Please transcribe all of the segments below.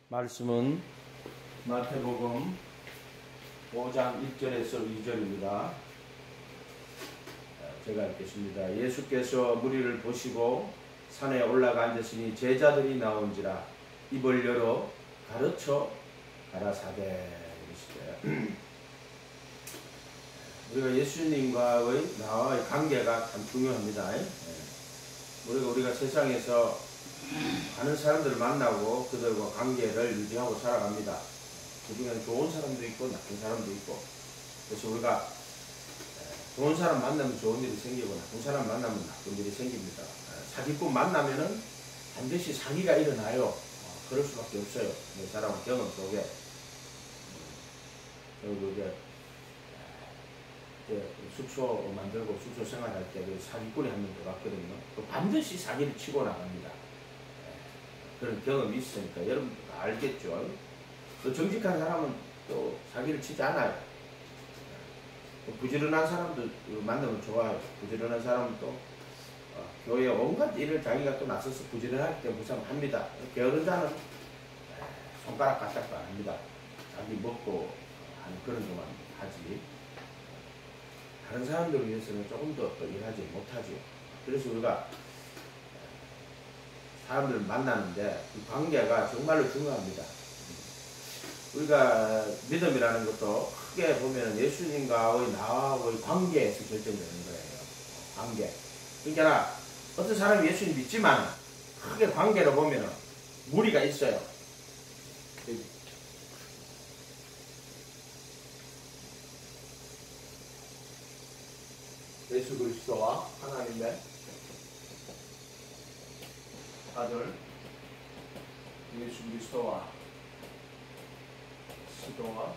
말씀은 마태복음 5장 1절에서 2절입니다. 제가 읽겠습니다. 예수께서 무리를 보시고 산에 올라가 앉으시니 제자들이 나온지라 입을 열어 가르쳐 가라사대. 우리가 예수님과의 나와의 관계가 참 중요합니다. 우리가 세상에서 많은 사람들을 만나고 그들과 관계를 유지하고 살아갑니다. 그 중에는 좋은 사람도 있고 나쁜 사람도 있고. 그래서 우리가 좋은 사람 만나면 좋은 일이 생기고 나쁜 사람 만나면 나쁜 일이 생깁니다. 사기꾼 만나면은 반드시 사기가 일어나요. 그럴 수밖에 없어요. 내 사람 경험 속에. 그리고 이제 숙소 만들고 숙소 생활할 때 사기꾼이 한 명 들어갔거든요. 반드시 사기를 치고 나갑니다. 그런 경험이 있으니까 여러분도 다 알겠죠. 또 정직한 사람은 또 사기를 치지 않아요. 부지런한 사람도 만나면 좋아요. 부지런한 사람은 또 교회 온갖 일을 자기가 또 나서서 부지런하기 때문에 무상합니다. 게으른 자는 손가락 까딱도 안 합니다. 자기 먹고 하는 그런 것만 하지. 다른 사람들을 위해서는 조금 더 일하지 못하죠. 그래서 우리가 사람들을 만나는데 이 관계가 정말로 중요합니다. 우리가 믿음이라는 것도 크게 보면 예수님과의 나와의 관계에서 결정되는 거예요. 관계. 그러니까 어떤 사람이 예수님 믿지만 크게 관계로 보면 무리가 있어요. 예수 그리스도와 하나님의 아들 예수 그리스도와 시도와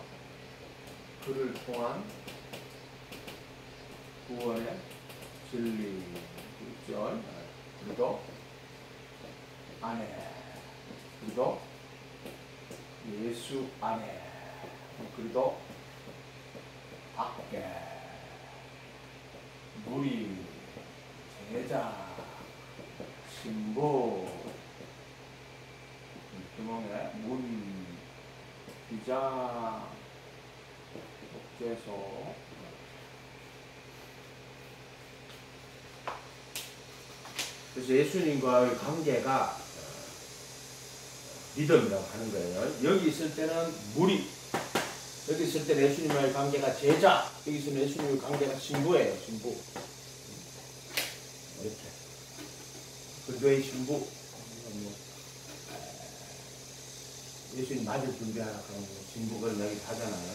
그를 통한 구원의 진리 1절 그리고 안에 그리고 예수 안에 그리고 밖에 무리 제자 신부 구멍에 문 기자 독재소 그래서 예수님과의 관계가 믿음이라고 하는 거예요. 여기 있을 때는 무리, 여기 있을 때는 예수님과의 관계가 제자, 여기 있으면 예수님과의 관계가 신부예요. 신부 이렇게 불교의 신부 예수님 맞을 준비하라 그런 신부를 여기 하잖아요.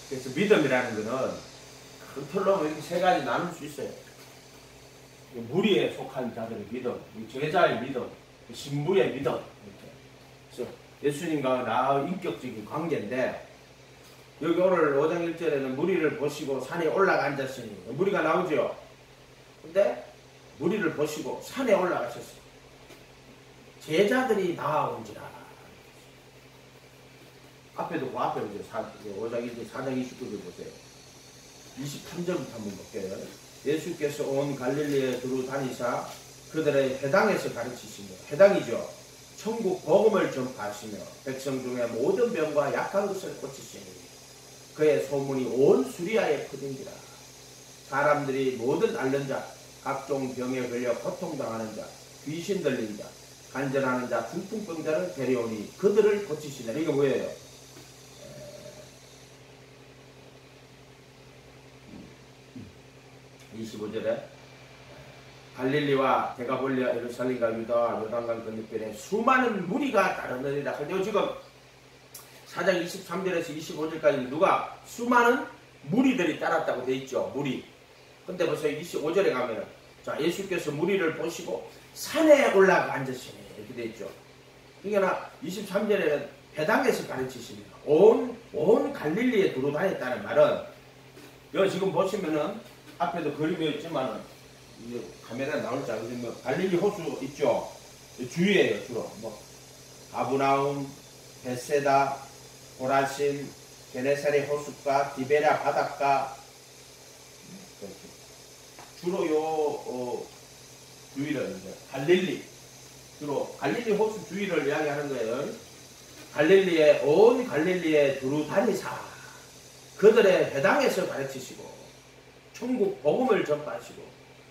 그래서 믿음이라는 것은 큰 틀로 이렇게 세 가지 나눌 수 있어요. 무리에 속한 자들의 믿음, 제자의 믿음, 신부의 믿음. 이렇게. 그래서 예수님과 나의 인격적인 관계인데 여기 오늘 5장 1절에는 무리를 보시고 산에 올라가 앉았으니 무리가 나오죠. 근데 무리를 보시고 산에 올라가셨어요. 제자들이 나아온지라. 앞에도 그 앞에 보세요. 5장 1절 4장 29절 보세요. 23절부터 한번 볼게요. 예수께서 온 갈릴리에 두루 다니사 그들의 회당에서 가르치시며, 회당이죠. 천국 복음을 전파하시며 백성 중에 모든 병과 약한 것을 고치시니 그의 소문이 온 수리아에 퍼진지라. 사람들이 모든 앓는 자, 각종 병에 걸려 고통당하는 자, 귀신 들린 자, 간절하는 자, 중풍병자를 데려오니 그들을 고치시니라. 이게 뭐예요? 25절에 갈릴리와 데가볼리아 예루살렘과 유다와 요단강 건너편에 수많은 무리가 따르느니라. 근데 지금 4장 23절에서 25절까지 누가 수많은 무리들이 따랐다고 돼 있죠. 무리. 근데 벌써 25절에 가면은 자 예수께서 무리를 보시고 산에 올라가 앉으시니 이렇게 돼 있죠. 그러니까 23절에는 회당에서 가르치십니다. 온 갈릴리에 두루 다녔다는 말은 여기 지금 보시면은 앞에도 그림이 있지만은 카메라에 나올지 알겠지만 갈릴리 호수 있죠. 주위에요 주로 가브나움, 베세다, 고라신, 게네사렛 호숫가, 디베랴 바닷가 주로 요 주위를 이제 갈릴리 주로 갈릴리 호수 주위를 이야기하는 거예요. 온 갈릴리에 두루 다니사 그들의 회당에서 가르치시고 천국 복음을 전파하시고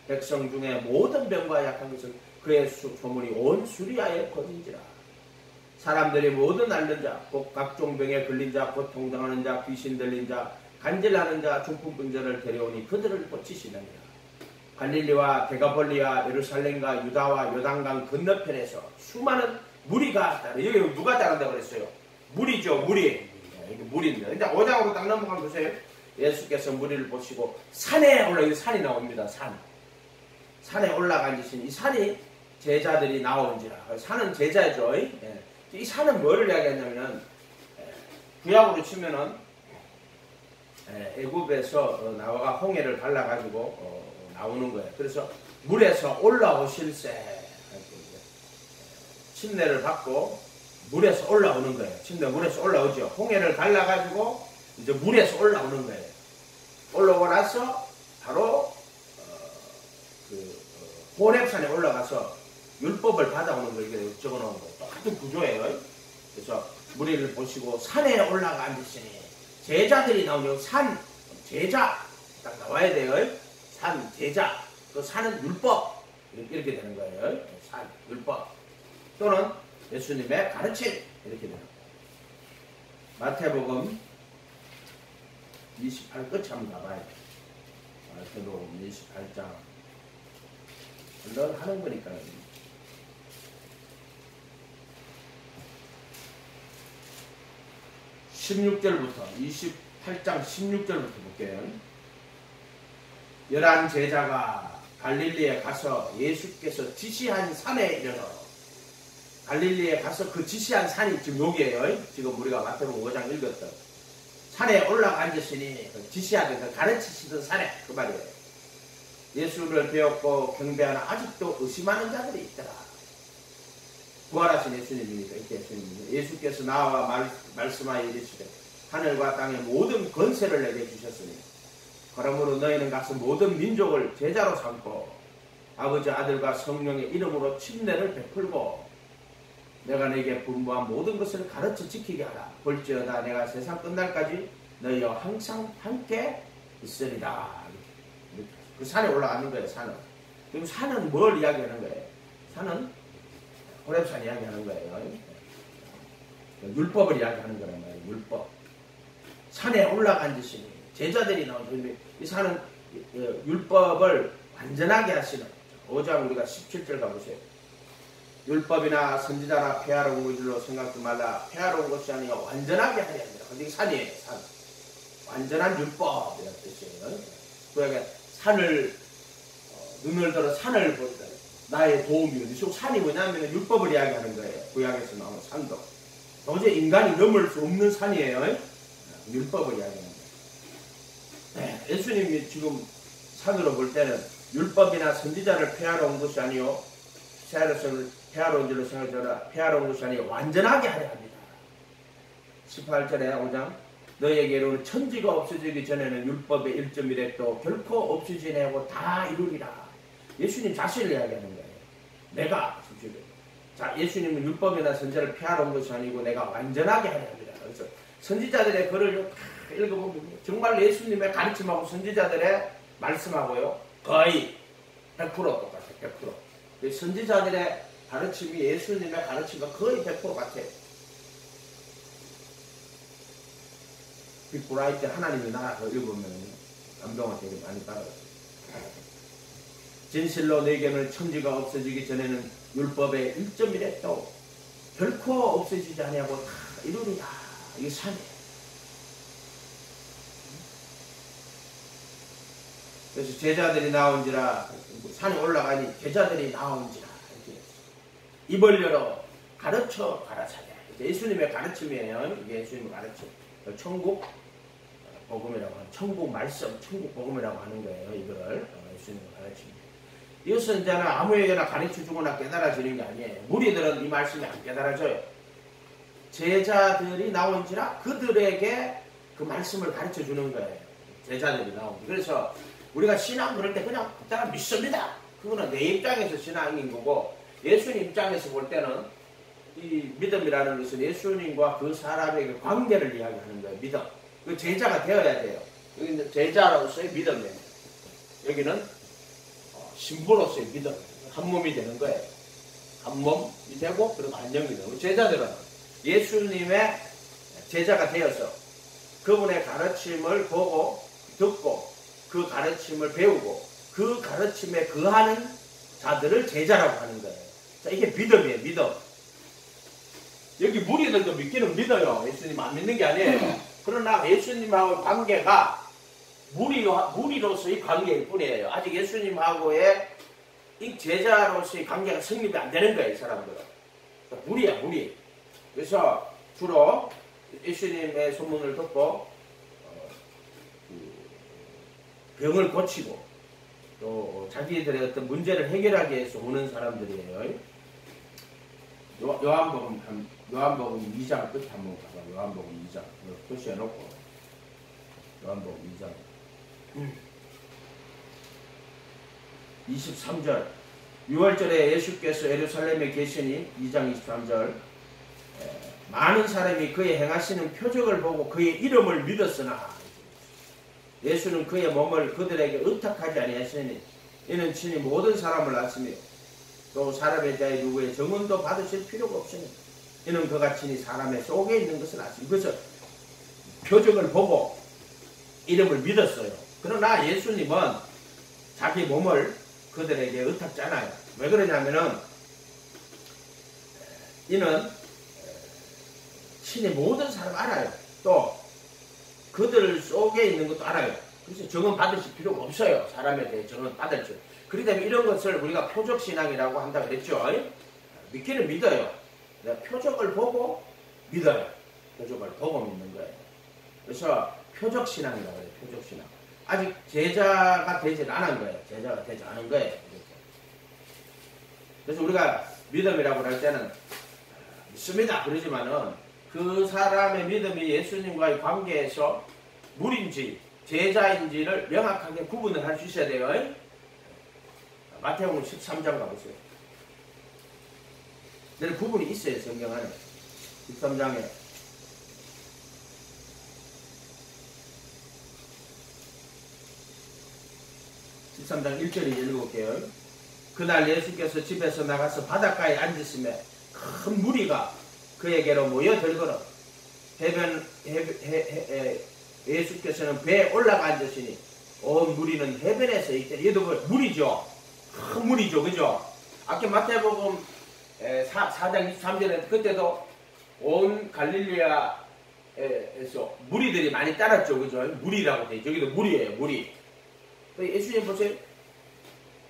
백성 중에 모든 병과 약한 것을 그의 소문이 온 수리아에 퍼진지라. 사람들이 모든 앓는 자, 곧 각종 병에 걸린 자, 고통당하는 자, 귀신 들린 자, 간질나는 자, 중풍병자를 데려오니 그들을 고치시느니라. 갈릴리와 데가볼리와 예루살렘과 유다와 요단강 건너편에서 수많은 무리가 따라. 여기 누가 따른다고 그랬어요? 무리죠, 무리. 이게 무리입니다. 근데 5장으로 딱 넘어가면 보세요. 예수께서 무리를 보시고 산에 올라, 산이 나옵니다. 산에 올라가 앉으신 이 산이 제자들이 나온지라. 산은 제자죠. 이 산은 뭐를 이야기하냐면은 구약으로 치면은 애굽에서 나와가 홍해를 갈라가지고 나오는 거예요. 그래서 물에서 올라오실세 침례를 받고 물에서 올라오는 거예요. 침례 물에서 올라오죠. 홍해를 갈라가지고 이제 물에서 올라오는 거예요. 올라오고 나서 바로 호렙산에 올라가서 율법을 받아오는 걸 이렇게 적어놓은 거예요. 똑같은 구조예요. 그래서 무리를 보시고 산에 올라가 앉으시니 제자들이 나오죠. 산 제자 딱 나와야 돼요. 산 제자 그 산은 율법 이렇게 되는 거예요. 산 율법 또는 예수님의 가르침 이렇게 되는 거예요. 마태복음 28 끝 한번 가봐야 돼요. 마태복음 28장 물론 하는 거니까 16절부터 28장 16절부터 볼게요. 11 제자가 갈릴리에 가서 예수께서 지시한 산에 이르러 갈릴리에 가서 그 지시한 산이 지금 여기에요. 지금 우리가 마태복음 5장 읽었던 산에 올라가 앉으시니 지시하던 가르치시던 산에 그 말이에요. 예수를 배웠고 경배하나 아직도 의심하는 자들이 있더라. 부활하신 예수님입니다. 이렇게 예수님입니다. 예수께서 나와 말씀하여 이르시되 하늘과 땅의 모든 권세를 내게 주셨으니 그러므로 너희는 가서 모든 민족을 제자로 삼고 아버지 아들과 성령의 이름으로 침례를 베풀고 내가 너에게 분부한 모든 것을 가르쳐 지키게 하라. 볼지어다 내가 세상 끝날까지 너희와 항상 함께 있으리라. 그 산에 올라가는 거예요. 산은. 그럼 산은 뭘 이야기하는 거예요? 산은 호렙산 이야기하는 거예요. 율법을 이야기하는 거란 말이에요. 율법. 산에 올라가 앉으시니 제자들이 나오죠. 이 산은 율법을 완전하게 하시는 5장 우리가 17절 가보세요. 율법이나 선지자나 폐하러 온 것으로 생각지 말라. 폐하러 온 것이 아니라 완전하게 하려 합니다. 근데 이게 산이에요. 산. 완전한 율법이라는 뜻이에요. 구약에 산을 눈을 들어 산을 보다 나의 도움이거든요. 이 산이 뭐냐면 율법을 이야기하는 거예요. 구약에서 나오는 산도. 도저히 인간이 넘을 수 없는 산이에요. 율법을 이야기하는 거예요. 네, 예수님이 지금 산으로 볼 때는 율법이나 선지자를 폐하러 온 것이 아니요 폐하러 온 줄로 생각하라. 폐하러 온 것이 아니요 완전하게 하려 합니다. 18절에 5장 너에게 이르는 천지가 없어지기 전에는 율법의 1.1획도 결코 없어지지 아니하고 다 이루리라. 예수님 자신을 이야기하는 거예요. 내가 자 예수님은 율법이나 선지자를 폐하러 온 것이 아니고 내가 완전하게 하려 합니다. 그래서 선지자들의 글을 읽어보면 정말 예수님의 가르침하고 선지자들의 말씀하고요 거의 100% 똑같아요. 100%. 선지자들의 가르침이 예수님의 가르침과 거의 100% 같아요. 빅브라이트 하나님의 나라 더 읽으면 감동을 되게 많이 받아요. 진실로 내게는 천지가 없어지기 전에는 율법의 1.1획도 결코 없어지지 아니하고 다 이루리라. 이게 산이에요. 그래서 제자들이 나온지라 산에 올라가니 제자들이 나온지라 이렇게 입을 열어 가르쳐 가라사대. 예수님의 가르침이에요. 이게 예수님의 가르침. 천국 복음이라고 하는 천국 말씀, 천국 복음이라고 하는 거예요. 이거를 예수님의 가르침. 이것은 이제는 아무에게나 가르쳐주거나 깨달아지는 게 아니에요. 무리들은 이 말씀이 안 깨달아져요. 제자들이 나온지라 그들에게 그 말씀을 가르쳐주는 거예요. 제자들이 나오고. 그래서 우리가 신앙 그럴 때 그냥 그냥 믿습니다. 그거는 내 입장에서 신앙인 거고 예수님 입장에서 볼 때는 이 믿음이라는 것은 예수님과 그 사람의 그 관계를 이야기하는 거예요. 믿음. 그 제자가 되어야 돼요. 여기는 제자로서의 믿음이에요. 여기는 신부로서의 믿음. 한 몸이 되는 거예요. 한 몸이 되고 그리고 한 영이 되고 제자들은 예수님의 제자가 되어서 그분의 가르침을 보고 듣고 그 가르침을 배우고 그 가르침에 거하는 자들을 제자라고 하는 거예요. 자, 이게 믿음이에요. 믿음. 여기 무리들도 믿기는 믿어요. 예수님 안 믿는 게 아니에요. 그러나 예수님하고 관계가 무리로서의 관계일 뿐이에요. 아직 예수님하고의 이 제자로서의 관계가 성립이 안 되는 거예요. 이 사람들은. 무리야, 무리. 그래서 주로 예수님의 소문을 듣고 병을 고치고 또 자기들의 어떤 문제를 해결하기 위해서 오는 사람들이에요. 요한복음 2장 끝 한번 가봐. 요한복음 2장 표시해놓고 요한복음 2장 23절 6월절에 예수께서 예루살렘에 계시니 2장 23절 많은 사람이 그의 행하시는 표적을 보고 그의 이름을 믿었으나 예수는 그의 몸을 그들에게 의탁하지 아니하시니 이는 친히 모든 사람을 아시며 또 사람에 대해 누구의 증언도 받으실 필요가 없으니 이는 그가 친히 사람의 속에 있는 것을 아시니 그래서 표적을 보고 이름을 믿었어요. 그러나 예수님은 자기 몸을 그들에게 의탁잖아요. 왜 그러냐면은 이는 친히 모든 사람 알아요. 또 그들 속에 있는 것도 알아요. 그래서 증언 받으실 필요가 없어요. 사람에 대해 증언 받을 줄. 그렇기 때문에 이런 것을 우리가 표적신앙이라고 한다 그랬죠. 믿기는 믿어요. 표적을 보고 믿어요. 표적을 보고 믿는 거예요. 그래서 표적신앙이라고 해요. 표적신앙. 아직 제자가 되지 않은 거예요. 제자가 되지 않은 거예요. 이렇게. 그래서 우리가 믿음이라고 할 때는 믿습니다. 그러지만은 그 사람의 믿음이 예수님과의 관계에서 무리인지 제자인지를 명확하게 구분을 할 수 있어야 돼요. 마태복음 13장 가보세요. 늘 구분이 있어요. 성경 안에 13장에 13장 1절에 읽어볼게요. 그날 예수께서 집에서 나가서 바닷가에 앉으시매 큰 무리가 그에게로 모여들거라. 예수께서는 배에 올라가 앉으시니 온 무리는 해변에서 있더니 얘도 무리죠. 큰 무리죠. 그죠? 아까 마태복음 4장 23절에 그때도 온 갈릴리아에서 무리들이 많이 따랐죠. 그죠? 무리라고 돼. 저기도 무리예요. 무리. 예수님 보세요.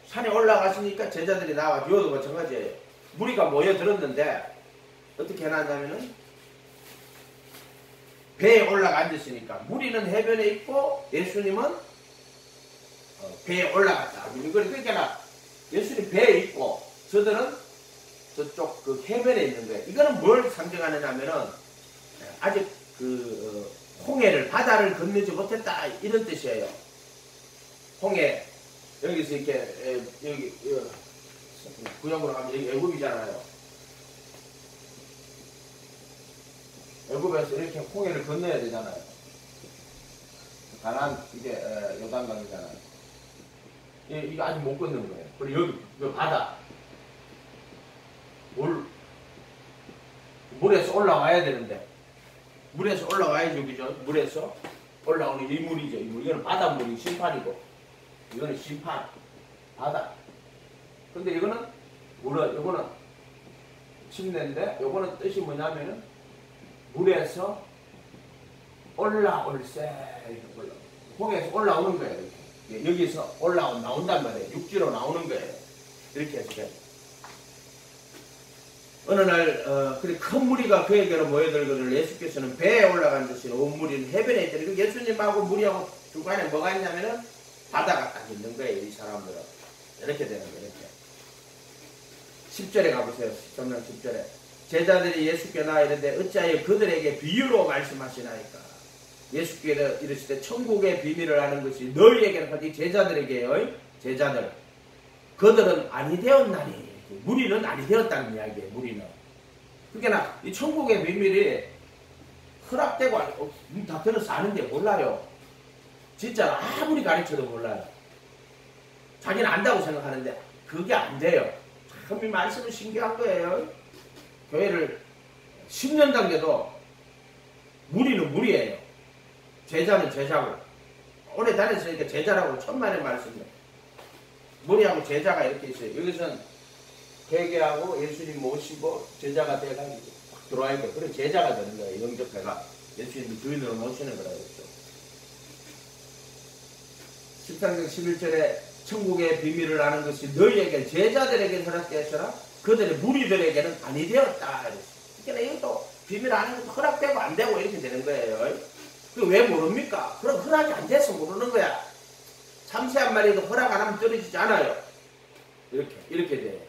산에 올라가시니까 제자들이 나와 요도 마찬가지예요. 무리가 모여들었는데 어떻게 해놨냐면은 배에 올라가 앉으시니까 무리는 해변에 있고 예수님은 배에 올라갔다. 그러니까 예수님 배에 있고 저들은 저쪽 그 해변에 있는 거예요. 이거는 뭘 상징하느냐면은 아직 그 홍해를 바다를 건너지 못했다 이런 뜻이에요. 홍해 여기서 이렇게 여기 구역으로 가면 여기 애굽이잖아요. 애굽에서 이렇게 홍해를 건너야 되잖아요. 가나안 이게 요단강이잖아요. 이거 아직 못 건너는 거예요. 그리고 여기 바다 물에서 올라와야 되는데 물에서 올라와야죠, 그죠? 물에서 올라오는 이 물이죠. 이 물. 이거는 바닷물이 심판이고 이거는 심판 바다. 근데 이거는 요거는 침례인데 요거는 뜻이 뭐냐면은 물에서 올라올세 홍해에서 올라오는 거예요. 이렇게. 여기서 나온단 말이에요. 육지로 나오는 거예요. 이렇게 해서 돼요. 어느 날 큰 무리가 그에게로 모여들거늘 예수께서는 배에 올라간 듯이 온 무리는 해변에 있더니 예수님하고 무리하고 중간에 뭐가 있냐면은 바다가 딱 있는 거예요. 이 사람들은 이렇게 되는 거예요. 이렇게. 10절에 가보세요. 13장 10절에 제자들이 예수께 나와 이르되 어찌하여 그들에게 비유로 말씀하시나이까. 예수께서 이르시되 천국의 비밀을 아는 것이 너희에게는 하지 제자들에게요. 제자들 그들은 아니 되었나니. 무리는 아니 되었다는 이야기예요. 무리는. 그러니까 이 천국의 비밀이 허락되고 다 들어서 아는데 몰라요. 진짜 아무리 가르쳐도 몰라요. 자기는 안다고 생각하는데 그게 안 돼요. 참 이 말씀은 신기한 거예요. 교회를 10년 단계도 무리는 무리예요. 제자는 제자고. 오래 다녔으니까 제자라고 천만의 말씀이에요. 무리하고 제자가 이렇게 있어요. 여기서는 회개하고 예수님 모시고 제자가 돼가지고 들어와 있고, 그래 제자가 되는 거예요. 영접회가 예수님을 주인으로 모시는 거라고 했죠. 13장 11절에 천국의 비밀을 아는 것이 너희에게 제자들에게 허락되었으나 그들의 무리들에게는 아니 되었다. 그러니까 이것도 비밀 아는 것도 허락되고 안 되고 이렇게 되는 거예요. 그 왜 모릅니까? 그럼 허락이 안 돼서 모르는 거야. 참새한 마리도 허락 안 하면 떨어지지 않아요. 이렇게 돼요.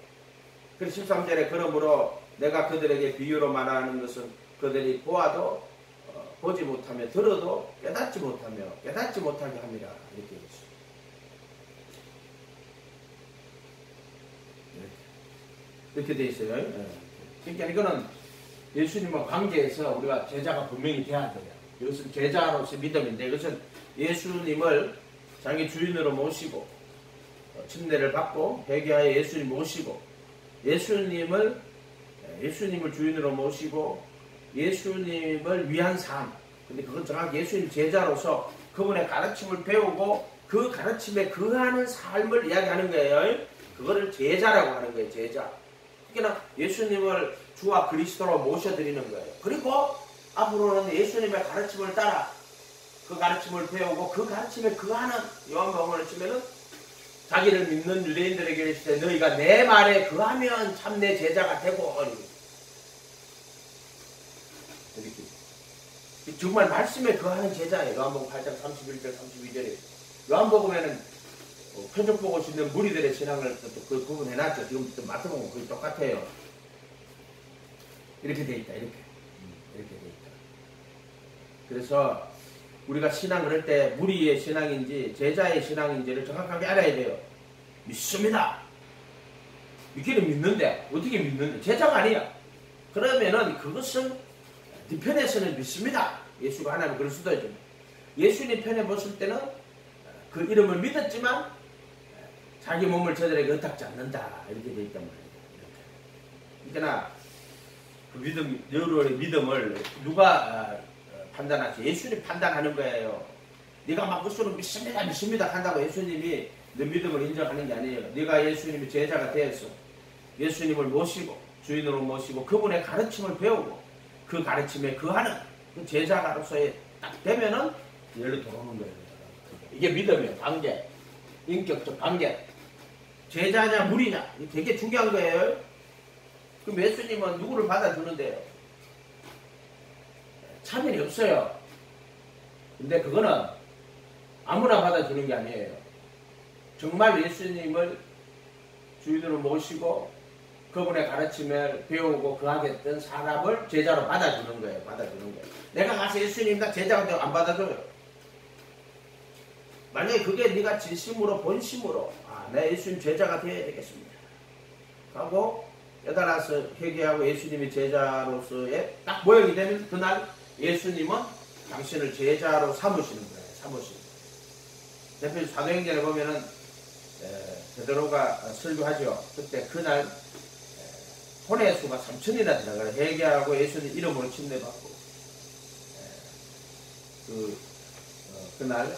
그래서 13절에 그러므로 내가 그들에게 비유로 말하는 것은 그들이 보아도 보지 못하며 들어도 깨닫지 못하며 깨닫지 못하게 합니다. 이렇게 했어요. 이렇게 돼 있어요. 그러니까 이거는 예수님과 관계에서 우리가 제자가 분명히 돼야 돼요. 이것은 제자로서 믿음인데, 이것은 예수님을 자기 주인으로 모시고 침례를 받고 회개하여 예수님 모시고 예수님을 주인으로 모시고 예수님을 위한 삶. 근데 그건 정확히 예수님 제자로서 그분의 가르침을 배우고 그 가르침에 거하는 삶을 이야기하는 거예요. 그거를 제자라고 하는 거예요. 제자. 그러니까 예수님을 주와 그리스도로 모셔드리는 거예요. 그리고 앞으로는 예수님의 가르침을 따라 그 가르침을 배우고 그 가르침에 거하는, 요한복음을 치면은 자기를 믿는 유대인들에게 이르시되 너희가 내 말에 거하면 참 내 제자가 되고, 이렇게 정말 말씀에 거하는 제자예요. 요한복음 8장 31절 32절에 요한복음에는 표적 보고 있는 무리들의 신앙을 그 구분해놨죠. 지금 마태복음 거의 똑같아요. 이렇게 돼 있다. 이렇게 돼 있다. 그래서 우리가 신앙을 할 때 무리의 신앙인지 제자의 신앙인지를 정확하게 알아야 돼요. 믿습니다. 믿기는 믿는데 어떻게 믿는데 제자가 아니야. 그러면은 그것은 네 편에서는 믿습니다. 예수가 하나님 그럴 수도 있죠. 예수님 편에 봤을 때는 그 이름을 믿었지만 자기 몸을 저들에게 의탁지 않는다. 이렇게 돼 있단 말이에요. 그러니까 그 믿음, 여러분의 믿음을 누가 판단하지? 예수님이 판단하는 거예요. 네가 막 그수는 믿습니다 한다고 예수님이 내 믿음을 인정하는 게 아니에요. 네가 예수님의 제자가 되어서 예수님을 모시고 주인으로 모시고 그분의 가르침을 배우고 그 가르침에 거하는 그 제자로서의 딱 되면은 열로 들어오는 거예요. 이게 믿음이에요. 관계, 인격적 관계. 제자냐 무리냐 이게 되게 중요한 거예요. 그럼 예수님은 누구를 받아주는데요? 차별이 없어요. 근데 그거는 아무나 받아주는 게 아니에요. 정말 예수님을 주인으로 모시고 그분의 가르침을 배우고 거하겠던 사람을 제자로 받아주는 거예요. 내가 가서 예수님 나 제자가 되고 안 받아줘요. 만약에 그게 네가 진심으로 본심으로 내 예수님 제자가 되어야 되겠습니다 하고 깨달아서 회개하고 예수님의 제자로서의 딱 모형이 되면 그날 예수님은 당신을 제자로 삼으시는 거예요. 대표 사도행전에 보면은 베드로가 설교하죠. 그때 그날 혼의 수가 3,000이나 들어가요. 회개하고 예수님 이름으로 침례받고 그날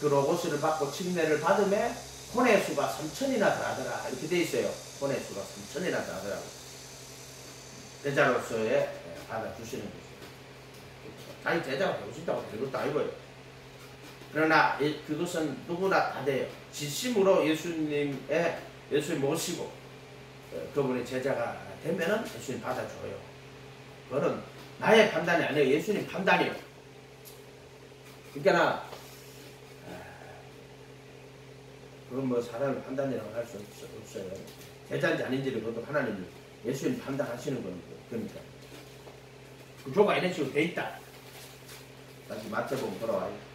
그 로고스를 받고 침례를 받음에 혼의 수가 3,000이나 더하더라. 이렇게 돼 있어요. 혼의 수가 3,000이나 더하더라고. 제자로서의 받아주시는 거죠. 자기 제자가 되고 싶다고 되는 것도 아니고요. 그러나 그것은 누구나 다 돼요. 진심으로 예수님 모시고 그분의 제자가 되면은 예수님 받아줘요. 그거는 나의 판단이 아니에요. 예수님 판단이에요. 그러니까 그건 뭐 사람의 판단이라고 할 수 없어요. 제자인지 아닌지를 그것도 하나님이 예수님 판단하시는 거니까. 구조가 이런 식으로 돼 있다. 다시 마태복음 돌아와요.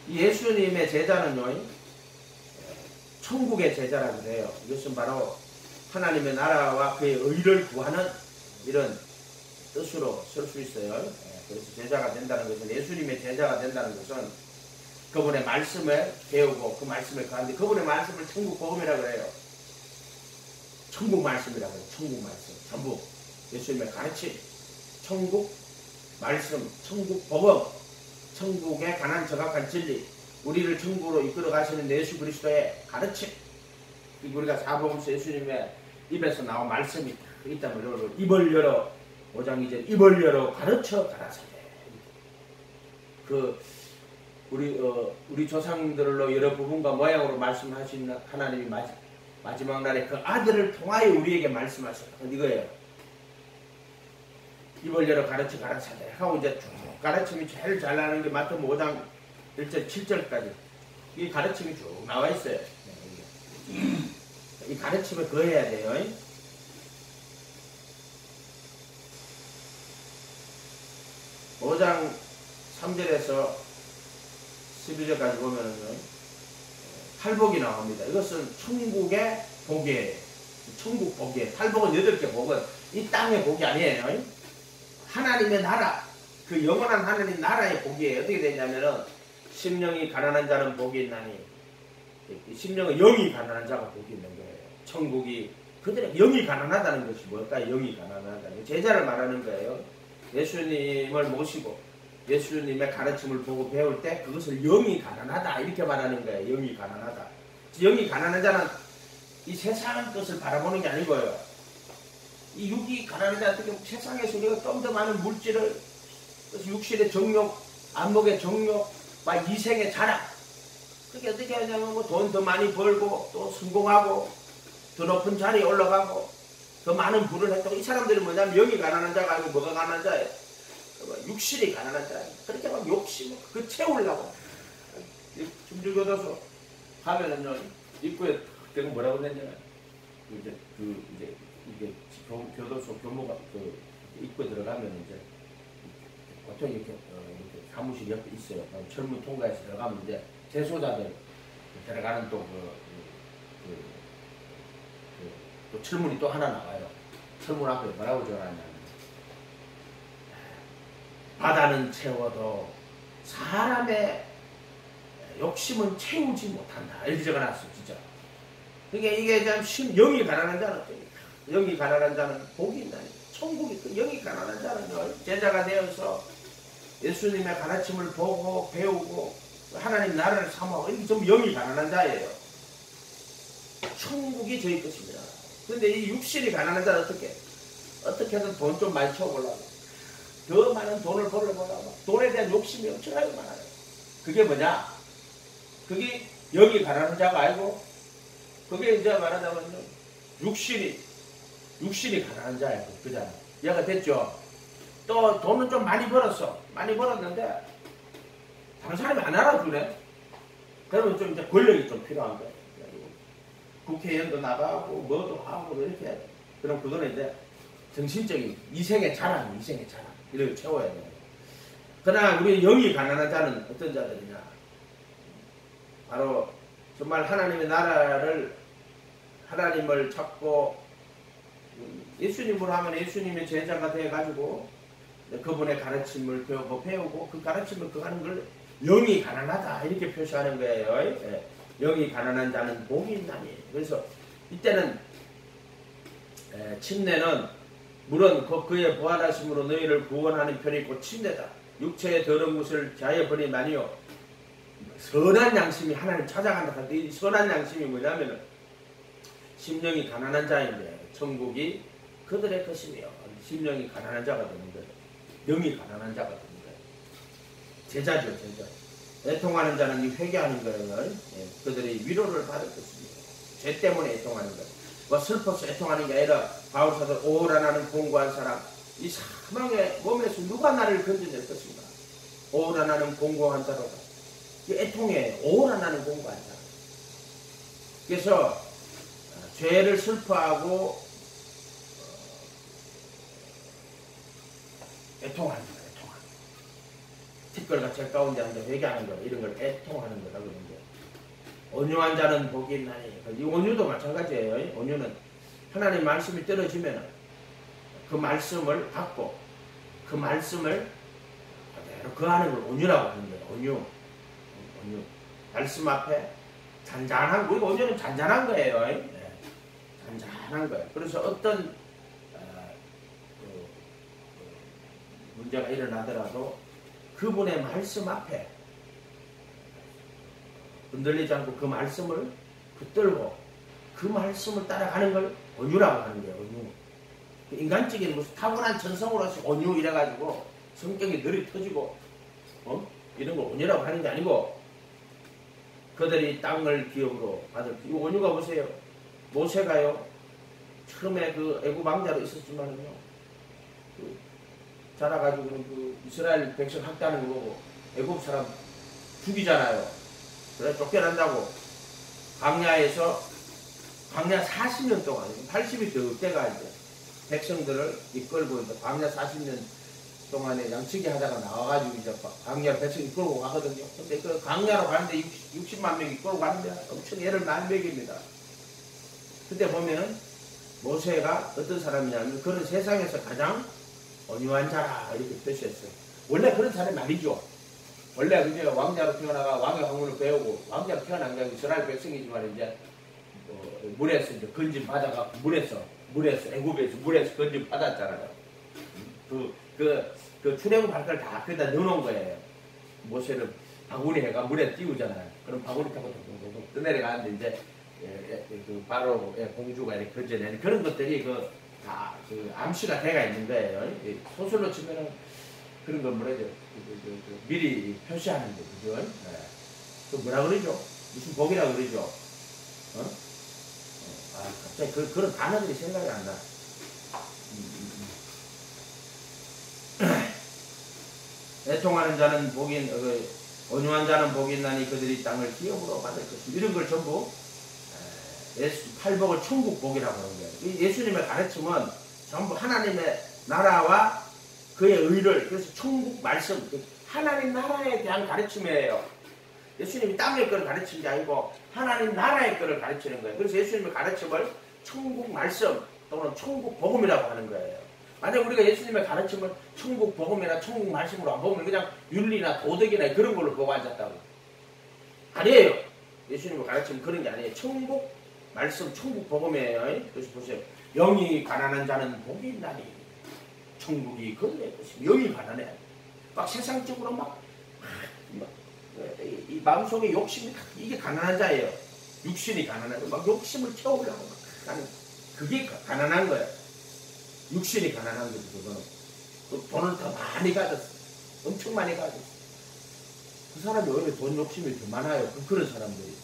예수님의 제자는요, 천국의 제자라고 해요. 이것은 바로 하나님의 나라와 그의 의를 구하는 이런 뜻으로 쓸 수 있어요. 그래서 제자가 된다는 것은, 예수님의 제자가 된다는 것은 그분의 말씀을 배우고 그 말씀을 가는데, 그분의 말씀을 천국 복음이라고 해요. 천국 말씀이라고 해요. 천국 말씀. 전부 예수님의 가르침, 천국 말씀, 천국 복음, 천국에 관한 정확한 진리, 우리를 천국으로 이끌어 가시는 예수 그리스도의 가르침, 우리가 사복음서 예수님의 입에서 나온 말씀이 있다면, 입을 열어, 5장 2절, 입을 열어 가르쳐 가라사대. 우리 조상들로 여러 부분과 모양으로 말씀하신 하나님이 마지막 날에 그 아들을 통하여 우리에게 말씀하셨다. 이거예요. 입을 열어 가르쳐 가라사대 하고 이제 쭉 가르침이 제일 잘 나는 게 마태복음 5장 1절 7절까지 이 가르침이 쭉 나와 있어요. 이 가르침을 거해야 돼요. 오 5장 3절에서 11절까지 보면은 탈복이 나옵니다. 이것은 천국의 복이에요. 천국 복이에요. 탈복은 8개 복은 이 땅의 복이 아니에요. 하나님의 나라, 그 영원한 하나님 나라의 복이에요. 어떻게 되냐면은, 심령이 가난한 자는 복이 있나니, 심령은 영이 가난한 자가 복이 있는 거예요. 천국이, 그들의 영이 가난하다는 것이 뭘까요? 영이 가난하다는 거. 제자를 말하는 거예요. 예수님을 모시고 예수님의 가르침을 보고 배울 때 그것을 영이 가난하다 이렇게 말하는 거예요. 영이 가난하다. 영이 가난한 자는 이 세상의 것을 바라보는 게 아니고요. 이 육이 가난한 자는 세상에서 우리가 좀 더 많은 물질을, 육신의 정욕, 안목의 정욕, 막 이생의 자랑, 그게 어떻게 하냐면 뭐 돈 더 많이 벌고 또 성공하고 더 높은 자리에 올라가고 더 많은 부를 했다고. 이 사람들은 뭐냐면 영이 가난한 자가 아니고 뭐가 가난한 자예요? 육신이 가난한 자예요. 그렇게 막 욕심, 그 채우려고. 중주교도소 가면은요, 입구에 그때는 뭐라고 그랬냐면, 이게 교도소 교무가 입구에 들어가면 이제 보통 이렇게 사무실 옆에 있어요. 철문 통과해서 들어가면 이제 재소자들 들어가는 또 또 철문이 또 하나 나와요. 철문 앞에 뭐라고 적어놨냐면, 바다는 채워도 사람의 욕심은 채우지 못한다. 이렇게 적어놨어, 진짜. 그러니까 이게 참 영이 가난한 자는 어떻습니까? 영이 가난한 자는 복이 있나니, 천국이 있고, 영이 가난한 자는 제자가 되어서 예수님의 가르침을 보고 배우고 하나님 나라를 삼아오고, 이게 좀 영이 가난한 자예요. 천국이 저희 것입니다. 그런데 이 육신이 가난한 자는 어떻게든 돈 좀 많이 채워보려고, 더 많은 돈을 벌어보려고, 돈에 대한 욕심이 엄청나게 많아요. 그게 뭐냐? 그게 영이 가난한 자가 아니고, 그게 이제 말하자면 육신이 가난한 자예요. 그잖아. 이해가 됐죠? 또 돈은 좀 많이 벌었어. 많이 벌었는데 다른 사람이 안 알아주네. 그러면 좀 이제 권력이 좀 필요한 거예요. 국회의원도 나가고 뭐도 하고 이렇게 해야 돼. 그럼 그거는 이제 정신적인 이생의 자랑, 이걸 채워야 돼요. 그러나 우리 영이 가난한 자는 어떤 자들이냐? 바로 정말 하나님의 나라를, 하나님을 찾고 예수님으로 하면 예수님의 제자가 되어가지고 그분의 가르침을 배우고 그 가르침을 하는 걸 영이 가난하다 이렇게 표시하는 거예요. 영이 가난한 자는 복이 있나니. 그래서 이때는 침례는 물론 그의 부활하심으로 너희를 구원하는 편이 곧 침례다. 육체의 더러운 것을 자여 버리나니요. 선한 양심이 하나님 찾아간다. 이 선한 양심이 뭐냐면은 심령이 가난한 자인데 천국이 그들의 것이며, 심령이 가난한 자가 되는 거예요. 영이 가난한 자가 되는 거예요. 제자죠, 제자. 애통하는 자는 이 회개하는 거예요. 그들이 위로를 받을 것입니다. 죄 때문에 애통하는 거예요. 뭐 슬퍼서 애통하는 게 아니라 바울사도 오호라 나는 공고한 사람, 이 사망의 몸에서 누가 나를 건져낼 것인가? 오호라 나는 공고한 자로다. 애통해. 오호라 나는 공고한 자. 그래서 죄를 슬퍼하고 애통하는 거예요. 애통하는. 티끌과 제 가운데 앉아 회개하는 거 이런 걸 애통하는 거라 그러는데 온유한 자는 복이 있나니 이 온유도 마찬가지예요. 온유는 하나님 말씀이 떨어지면 그 말씀을 받고 그 말씀을 그대로 거하는 걸 온유라고 하는 거예요. 온유. 말씀 앞에 잔잔한 거. 온유는 잔잔한 거예요. 네. 잔잔한 거예요. 그래서 어떤 문제가 일어나더라도 그분의 말씀 앞에 흔들리지 않고 그 말씀을 붙들고 그 말씀을 따라가는 걸 온유라고 하는 거예요. 온유. 인간적인 무슨 타고난 천성으로서 온유 이래가지고 성격이 느리 터지고 이런 걸 온유라고 하는 게 아니고 그들이 땅을 기업으로 받을 이 온유가 보세요. 모세가요 처음에 그 애굽 왕자로 있었지만은요 자라가지고는 그 이스라엘 백성 학대하는 거 보고 애굽 사람 죽이잖아요. 그래 쫓겨난다고 광야에서 광야 40년 동안 80이 더 때가 이제 백성들을 이끌고 이제 광야 40년 동안에 양치기 하다가 나와가지고 이제 광야로 백성 이끌고 가거든요. 근데 그 광야로 가는데 60만 명 이끌고 가는데 엄청 애를 많이 먹입니다. 그때 보면은 모세가 어떤 사람이냐면 그런 세상에서 가장 온유한 자라 이렇게 표시했어요. 원래 그런 사람이 아니죠. 원래 그게 왕자로 태어나가 왕의 학문을 배우고 왕자로 태어난 게 이스라엘 백성이지만 이제 물에서 이제 건진 받아가 물에서 애굽에서 물에서 건진 받았잖아요. 그 출애굽할 걸 다 그다 넣어놓은 거예요. 모세는 바구니 해가 물에 띄우잖아요. 그럼 바구니 타고 떠내려가는데 이제 그 바로 공주가 이렇게 건져내는 그런 것들이 다 암시가 돼가 있는 거예요. 소설로 치면은 그런 건 뭐라죠? 미리 표시하는 거죠. 네. 그 뭐라 그러죠? 무슨 복이라 그러죠? 갑자기 그런 단어들이 생각이 안 나. 애통하는 자는 복인, 온유한 자는 복이 있나니 그들이 땅을 기업으로 받을 것입니다. 이런 걸 전부 팔복을 천국 복이라고 하는 거예요. 예수님의 가르침은 전부 하나님의 나라와 그의 의를, 그래서 천국 말씀, 하나님 나라에 대한 가르침이에요. 예수님이 땅의 것을 가르치는 게 아니고 하나님 나라의 것을 가르치는 거예요. 그래서 예수님의 가르침을 천국 말씀 또는 천국 복음이라고 하는 거예요. 만약 우리가 예수님의 가르침을 천국 복음이나 천국 말씀으로 안 보면 그냥 윤리나 도덕이나 그런 걸로 보고 앉았다고. 아니에요. 예수님의 가르침은 그런 게 아니에요. 천국 말씀, 천국 복음이에요. 그래서 보세요. 영이 가난한 자는 복이 있나니 천국이 그들의 것이며 영이 가난해. 막 세상적으로 이 마음속에 욕심이 이게 가난한 자예요. 육신이 가난하고 막 욕심을 채우려고 막 하는 그게 가난한 거예요. 육신이 가난한 거죠. 그거는 돈을 더 많이 가졌어. 엄청 많이 가졌어. 그 사람이 오히려 돈 욕심이 더 많아요. 그런 사람들이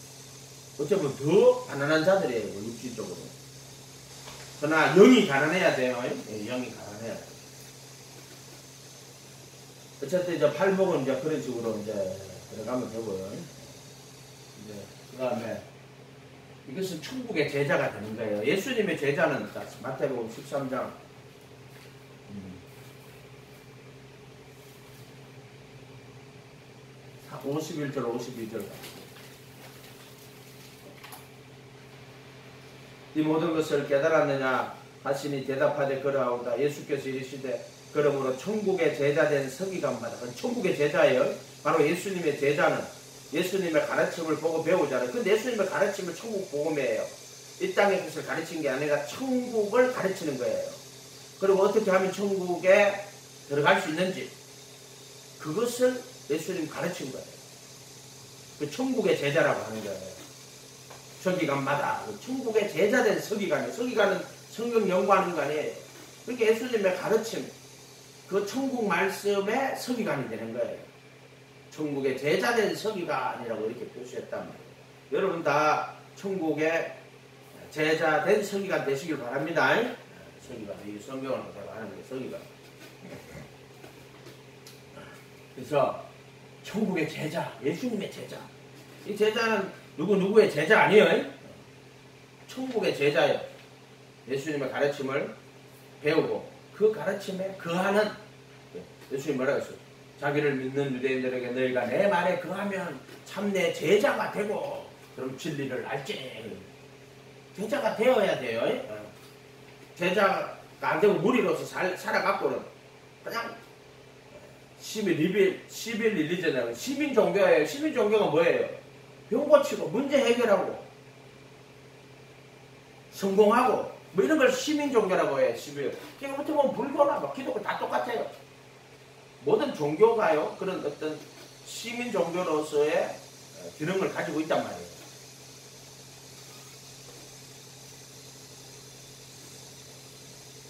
어쩌면 더 가난한 자들이에요. 육신적으로. 그러나 영이 가난해야 돼요. 영이 가난해야 돼요. 어쨌든 이제 팔복은 이제 그런 식으로 이제 들어가면 되고요. 이제 그 다음에 이것은 천국의 제자가 되는 거예요. 예수님의 제자는 마태복음 13장 51절 52절 이 모든 것을 깨달았느냐 하시니 대답하되 그러하오다. 예수께서 이르시되 그러므로 천국의 제자된 서기관마다 천국의 제자예요. 바로 예수님의 제자는 예수님의 가르침을 보고 배우잖아요. 근데 예수님의 가르침은 천국 복음이에요. 이 땅의 것을 가르친 게 아니라 천국을 가르치는 거예요. 그리고 어떻게 하면 천국에 들어갈 수 있는지 그것을 예수님 가르친 거예요. 그 천국의 제자라고 하는 거예요. 서기관마다 천국의 제자된 서기관이에요. 서기관은 성경 연구하는 거 아니에요. 그러니까 예수님의 가르침 그 천국 말씀의 서기관이 되는 거예요. 천국의 제자된 서기관이라고 이렇게 표시했단 말이에요. 여러분 다 천국의 제자된 서기관 되시길 바랍니다. 서기관, 이 성경을 제가 하는 게 서기관. 그래서 천국의 제자, 예수님의 제자. 이 제자는 누구의 제자 아니에요? 천국의 제자예요. 예수님의 가르침을 배우고 그 가르침에 거하는 예수님 뭐라고 했어요? 자기를 믿는 유대인들에게 너희가 내 말에 그하면 참 내 제자가 되고 그럼 진리를 알지. 제자가 되어야 돼요. 제자가 안 되고 무리로서 살아갖고는 그냥 시빌 릴리전이라고 시민 종교예요. 시민 종교가 뭐예요? 병 고치고 문제 해결하고 성공하고 뭐 이런 걸 시민 종교라고 해요. 시빌. 그러니까 어떻게 보면 불교나 뭐 기독교 다 똑같아요. 모든 종교가요 그런 어떤 시민 종교로서의 기능을 가지고 있단 말이에요.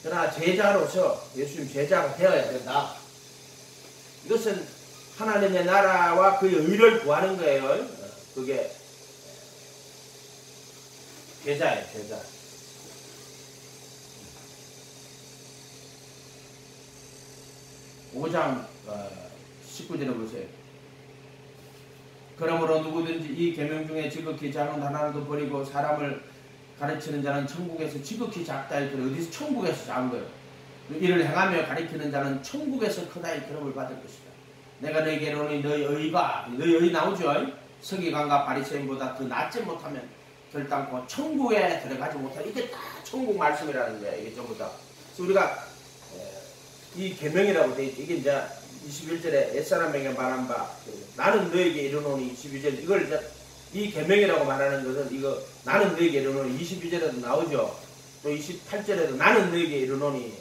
그러나 제자로서 예수님 제자가 되어야 된다. 이것은 하나님의 나라와 그의 의를 구하는 거예요. 그게 제자예요. 제자. (5장) 19절에 보세요. 그러므로 누구든지 이 계명 중에 지극히 작은 하나도 버리고 사람을 가르치는 자는 천국에서 지극히 작다 일컬어. 어디서? 천국에서 작은 거예요. 이를 행하며 가르치는 자는 천국에서 크다 일컬음을 받을 것이다. 내가 너희에게 이르노니 너희 의가, 너희 의 나오죠? 서기관과 바리새인보다 더 낫지 못하면 결단코 천국에 들어가지 못하다. 이게 다 천국 말씀이라는 거예요. 이게 전부 다. 그래서 우리가 이 계명이라고 되어 있죠. 이게 이제 21절에 옛사람에게 말한 바 나는 너에게 이르노니 22절 이걸 이제 이 계명이라고 말하는 것은 이거 나는 너에게 이르노니 22절에도 나오죠. 또 28절에도 나는 너에게 이르노니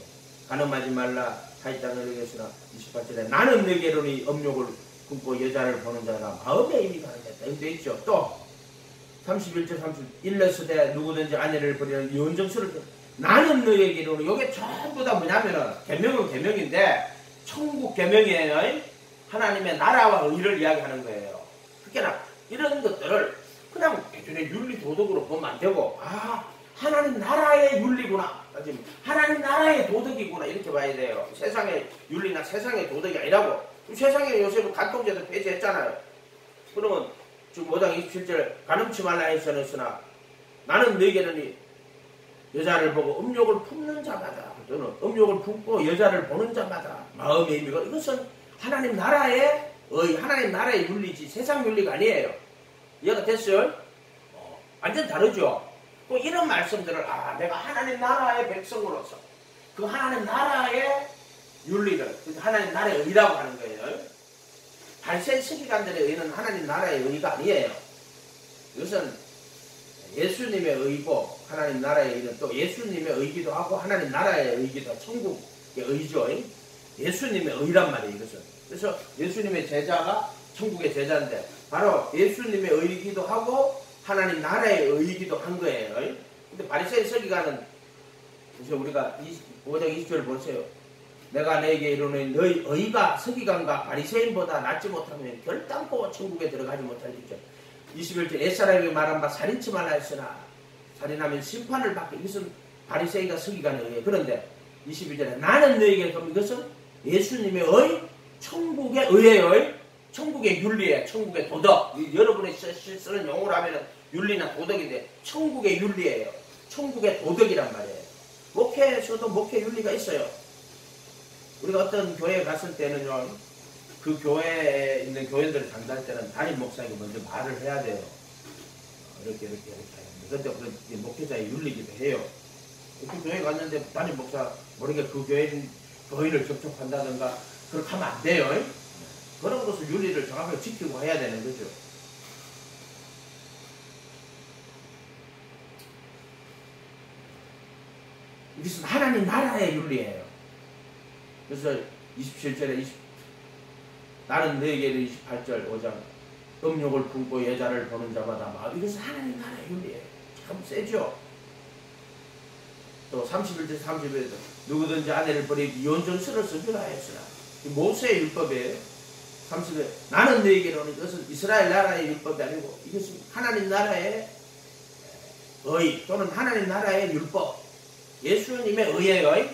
간음하지 말라 하였다 너에게서나 28절에 나는 너에게 이르노니 음욕을 굶고 여자를 보는 자가 마음에 이미 가는 자다. 이렇게 되어 있죠. 또 31절 31레스대 누구든지 아내를 버리는 연정스를 나는 너에게 이르노니 이게 전부 다 뭐냐면은 계명은 계명인데 천국 계명이에요. 하나님의 나라와 의를 이야기하는 거예요. 그러니까 이런 것들을 그냥 대중의 윤리 도덕으로 보면 안 되고 하나님 나라의 윤리구나. 하나님 나라의 도덕이구나. 이렇게 봐야 돼요. 세상의 윤리나 세상의 도덕이 아니라고. 세상에 요새 간통죄도 폐지했잖아요. 그러면 지금 5장 27절 간음치 말라 했으나 나는 너에게는 여자를 보고 음욕을 품는 자마다 또는 음욕을 품고 여자를 보는 자마다 마음의 의미가 이것은 하나님 나라의 하나님 나라의 윤리지 세상 윤리가 아니에요. 이해가 됐어요? 완전 다르죠? 또 이런 말씀들을 내가 하나님 나라의 백성으로서 그 하나님 나라의 윤리를 하나님 나라의 의라고 하는 거예요. 바리새인 서기관들의 의는 하나님 나라의 의가 아니에요. 이것은 예수님의 의고 하나님 나라의 의는 또 예수님의 의기도 하고 하나님 나라의 의기도 천국의 의죠. 예수님의 의란 말이에요. 이것은. 그래서 예수님의 제자가 천국의 제자인데 바로 예수님의 의기도 하고 하나님 나라의 의기도 한 거예요. 근데 바리새인 서기관은 그래서 우리가 5장 20절을 보세요. 내가 너에게 이르노니 너희 의가 서기관과 바리새인보다 낫지 못하면 결단코 천국에 들어가지 못할 짓이죠. 21절 옛사람에게 말한 바 살인치 말라 했으나 살인하면 심판을 받게. 이것은 바리새인과 서기관의 의예요. 그런데 22절에 나는 너에게 그럼 이것은 예수님의 의 천국의 의예요. 천국의 윤리예요. 천국의 도덕. 여러분이 쓰는 용어로 하면 윤리나 도덕인데 천국의 윤리예요. 천국의 도덕이란 말이에요. 목회에서도 목회 윤리가 있어요. 우리가 어떤 교회에 갔을 때는요, 그 교회에 있는 교인들을 상대할 때는 담임 목사에게 먼저 말을 해야 돼요. 이렇게 하는데 그때 그런 목회자의 윤리기도 해요. 그 교회에 갔는데 담임 목사 모르게 그 교인을 접촉한다든가 그렇게 하면 안 돼요. 그런 것을 윤리를 정확하게 지키고 해야 되는 거죠. 이것은 하나님 나라의 윤리예요. 그래서 27절에 나는 너에게 28절 5장 음욕을 품고 여자를 보는 자마다 마음. 이것은 하나님 나라의 윤리예요. 참 세죠. 또 31절 30절에도 누구든지 아내를 버리고 이혼전서를 쓰기로 하였으나 모세의 율법이에요. 30절 나는 너에게로는 이것은 이스라엘 나라의 율법이 아니고 이것은 하나님 나라의 의 또는 하나님 나라의 율법 예수님의 의예요.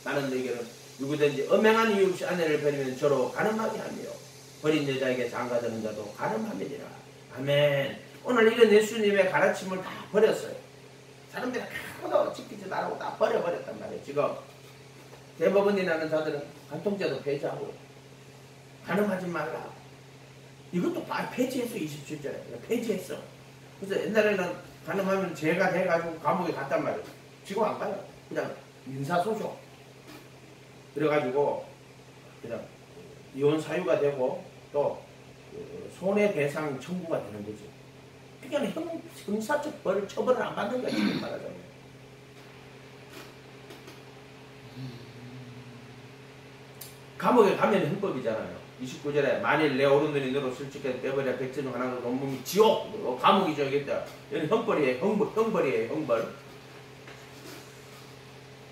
나는 너에게는 누구든지 엄행한 이유 없이 아내를 버리면 저로 간음하게 하며 버린 여자에게 장가드는 자도 간음함이니라. 아멘. 오늘 이런 예수님의 가르침을 다 버렸어요. 사람들이 하나도 지키지도 않고 다 버려버렸단 말이에요. 지금 대법원이라는 자들은 간통죄도 폐지하고 간음하지 말라. 이것도 다 폐지했어. 27절에 폐지했어. 그래서 옛날에는 간음하면 죄가 돼가지고 감옥에 갔단 말이에요. 지금 안 가요. 그냥 민사소송 그래가지고 그냥 이혼 사유가 되고 또 손해배상 청구가 되는 거지. 그냥 형사적 처벌을 안 받는 거야. 지금 말하자면. 감옥에 가면 형법이잖아요. 29절에 만일 내 오른손이 너로 실직해서 빼버려 백전 중 하나도 온몸이 지옥 감옥이죠. 이겠다. 이건 형벌이에요. 형벌이에요. 형벌.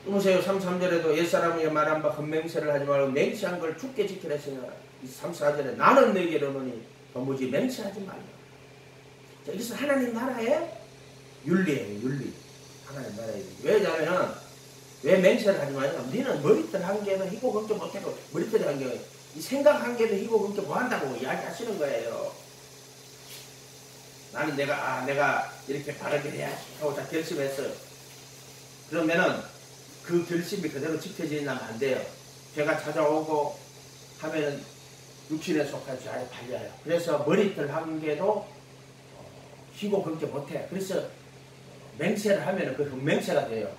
보세요. 33절에도 옛사람에게 말한 바 헛맹세를 하지 말고 맹세한 걸 죽게 지키라 했으나 34절에 나는 너에게 이르노니 도무지 맹세하지 말라. 자, 이것은 하나님 나라의 윤리예요. 윤리. 하나님 나라의 윤리. 왜냐하면 왜 맹세를 하지 마냐? 너는 머리털 한 개는 희고 걱정 못하고 머리털 한 개는 이 생각 한 개는 희고 걱정 뭐한다고 이야기하시는 거예요. 나는 내가 이렇게 바르게 해야지 하고 다 결심했어요. 그러면은 그 결심이 그대로 지켜지면 안 돼요. 죄가 찾아오고 하면은 육신에 속한 죄에 팔려요. 그래서 머리털 한 개도 희고 걱정 못해. 그래서 맹세를 하면은 그 맹세가 돼요.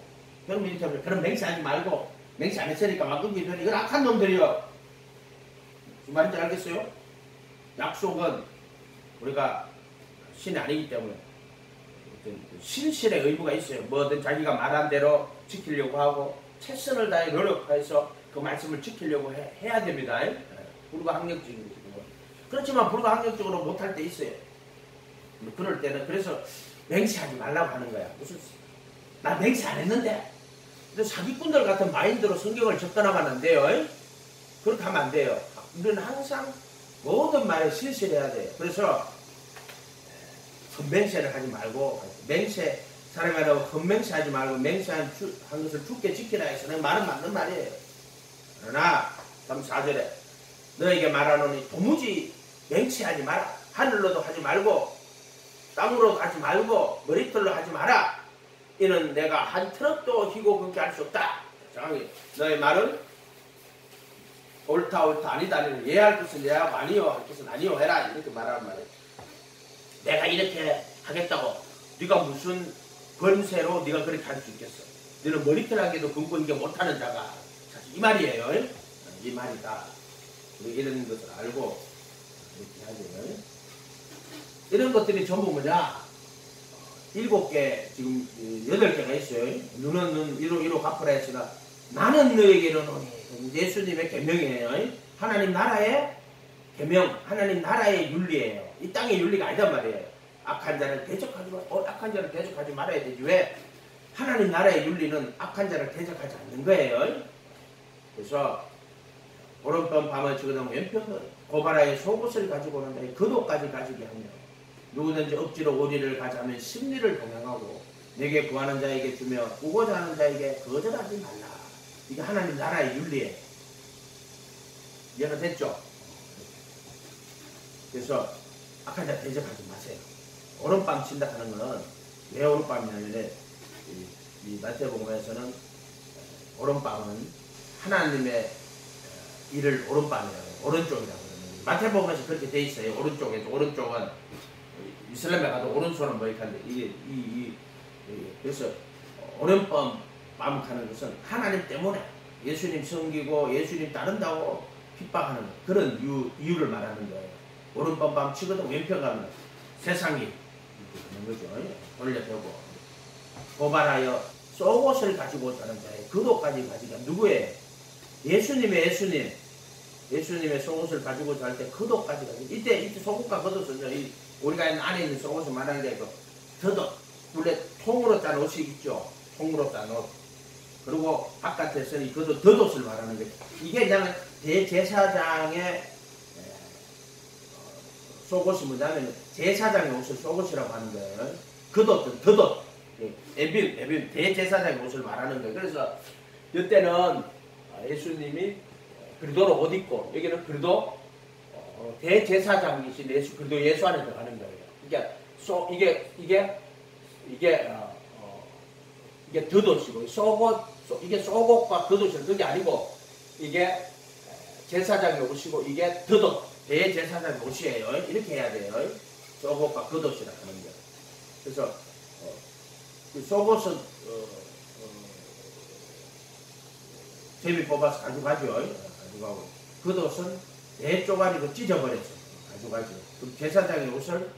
그럼 이렇게 하면 그런 맹세하지 말고 맹세 안 했으니까 막 끊기더니 이건 악한 놈들이요. 무슨 말인지 알겠어요? 약속은 우리가 신이 아니기 때문에 신실의 의무가 있어요. 뭐든 자기가 말한 대로 지키려고 하고 최선을 다해 노력해서 그 말씀을 지키려고 해야 됩니다. 불가항력적으로. 그렇지만 불가항력적으로 못할 때 있어요. 그럴 때는 그래서 맹세하지 말라고 하는 거야. 무슨 나 맹세 안 했는데. 근데 사기꾼들 같은 마인드로 성경을 접근하면 안 돼요. 그렇게 하면 안 돼요. 우리는 항상 모든 말에 신실해야 돼요. 그래서 헛맹세를 하지 말고 맹세 사람이라고 헛맹세하지 말고 맹세한 것을 죽게 지키라 해서 내 말은 맞는 말이에요. 그러나 34절에 너에게 말하노니 도무지 맹세하지 마라. 하늘로도 하지 말고 땅으로도 하지 말고 머리털로 하지 마라. 이는 내가 한 트럭도 희고 그렇게 할 수 없다. 정확히 너의 말은 옳다 아니다 아니면 예할 것은 예하고 아니요 할 것은 아니요 해라. 이렇게 말하란 말이에요. 내가 이렇게 하겠다고 네가 무슨 권세로 네가 그렇게 할 수 있겠어. 너는 머리털하게도 굶고 이게 못하는 자가 사실 이 말이에요. 이 말이다. 이런 것을 알고 이렇게 하죠. 이런 것들이 전부 뭐냐? 7개 지금 8개가 있어요. 눈은 눈 이로 갚으라 했으나 나는 너에게 이르노니 예수님의 계명이에요. 하나님 나라의 계명, 하나님 나라의 윤리예요. 이 땅의 윤리가 아니단 말이에요. 악한 자를 대적하지 악한 자를 대적하지 말아야 되지. 왜? 하나님 나라의 윤리는 악한 자를 대적하지 않는 거예요. 그래서 오른편 밤을 치거든 왼편은 고바라의 속옷을 가지고 오는다. 그도까지 가지게 하며 누구든지 억지로 오리를 가자면 심리를 동행하고 내게 구하는 자에게 주며 구고자 하는 자에게 거절하지 말라. 이게 하나님 나라의 윤리예요. 이해가 됐죠? 그래서 악한 자 대적하지 마세요. 오른밤 친다 하는 건 왜 오른밤이냐면 이 마태복음에서는 오른밤은 하나님의 일을 오른밤이라고 해요. 오른쪽이라고 해요. 마태복음에서 그렇게 돼 있어요. 오른쪽은 이슬람에 가도 오른손은 뭐 이렇게 하는데 이게 그래서 오른밤 하는 것은 하나님 때문에 예수님 섬기고 예수님 따른다고 핍박하는 그런 이유를 말하는 거예요. 오른밤 밤 치거든 왼편 가면 세상이 이렇게 되는 거죠. 돌려대고 고발하여 속옷을 가지고 사는 자의 그도까지 가지가 누구예요? 예수님의 속옷을 가지고 살 때 그도까지 가지고 이때 속옷과 겉옷은요 우리가 안에 있는 속옷을 말하는 게 겉옷 원래 통으로 짠 옷이 있죠. 통으로 짠 옷. 그리고 바깥에서는 이 겉옷을 말하는 거예요. 이게 그냥 대제사장의 속옷이 뭐냐면 제사장의 옷을 속옷이라고 하는 거예요. 겉옷, 에빌 대제사장의 옷을 말하는 거예요. 그래서 이때는 예수님이 그리도로 옷 입고 여기는 그리도 대제사장이신 그리도 예수 안에 들어가는 거예요. 이게 겉옷이고 이게 속옷과 겉옷이 그게 아니고 이게 제사장이 옷이고 이게 덧옷, 대제사장의 옷이에요. 이렇게 해야 돼요. 속옷과 겉옷이라 하는 거. 그래서 그 속옷은 제비 뽑아서 가져가죠. 가져가고 겉옷은 네 쪼가리로 찢어버렸어. 가져가죠. 그럼 제사장의 옷을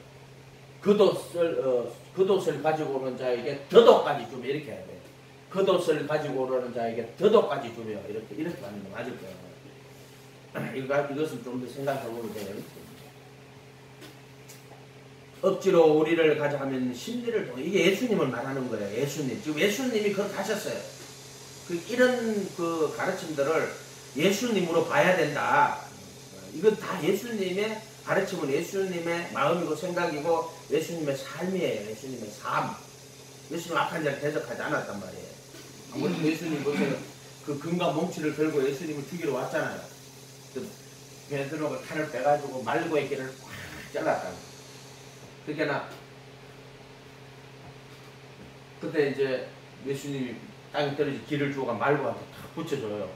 겉옷을 가지고 오는 자에게 덧옷까지 주며 이렇게 해야 돼. 겉옷을 가지고 오는 자에게 덧옷까지 주며 이렇게 하는 거 맞을 거예요. 이것은 좀 더 생각해보면 돼요. 억지로 우리를 가자 하면 심리를 통해 이게 예수님을 말하는 거예요. 예수님 지금 예수님이 그렇게 하셨어요. 이런 그 가르침들을 예수님으로 봐야 된다. 이건 다 예수님의 가르침은 예수님의 마음이고 생각이고 예수님의 삶이에요. 예수님의 삶. 예수님 악한 자를 대적하지 않았단 말이에요. 아무래도 예수님 보세요. 그 금과 몽치를 들고 예수님을 죽이러 왔잖아요. 베드로가 칼을 빼가지고 말고의 길을 꽉 잘랐다고. 그러니까 그때 이제 예수님이 땅에 떨어지 길을 주어가 말고한테 탁 붙여줘요.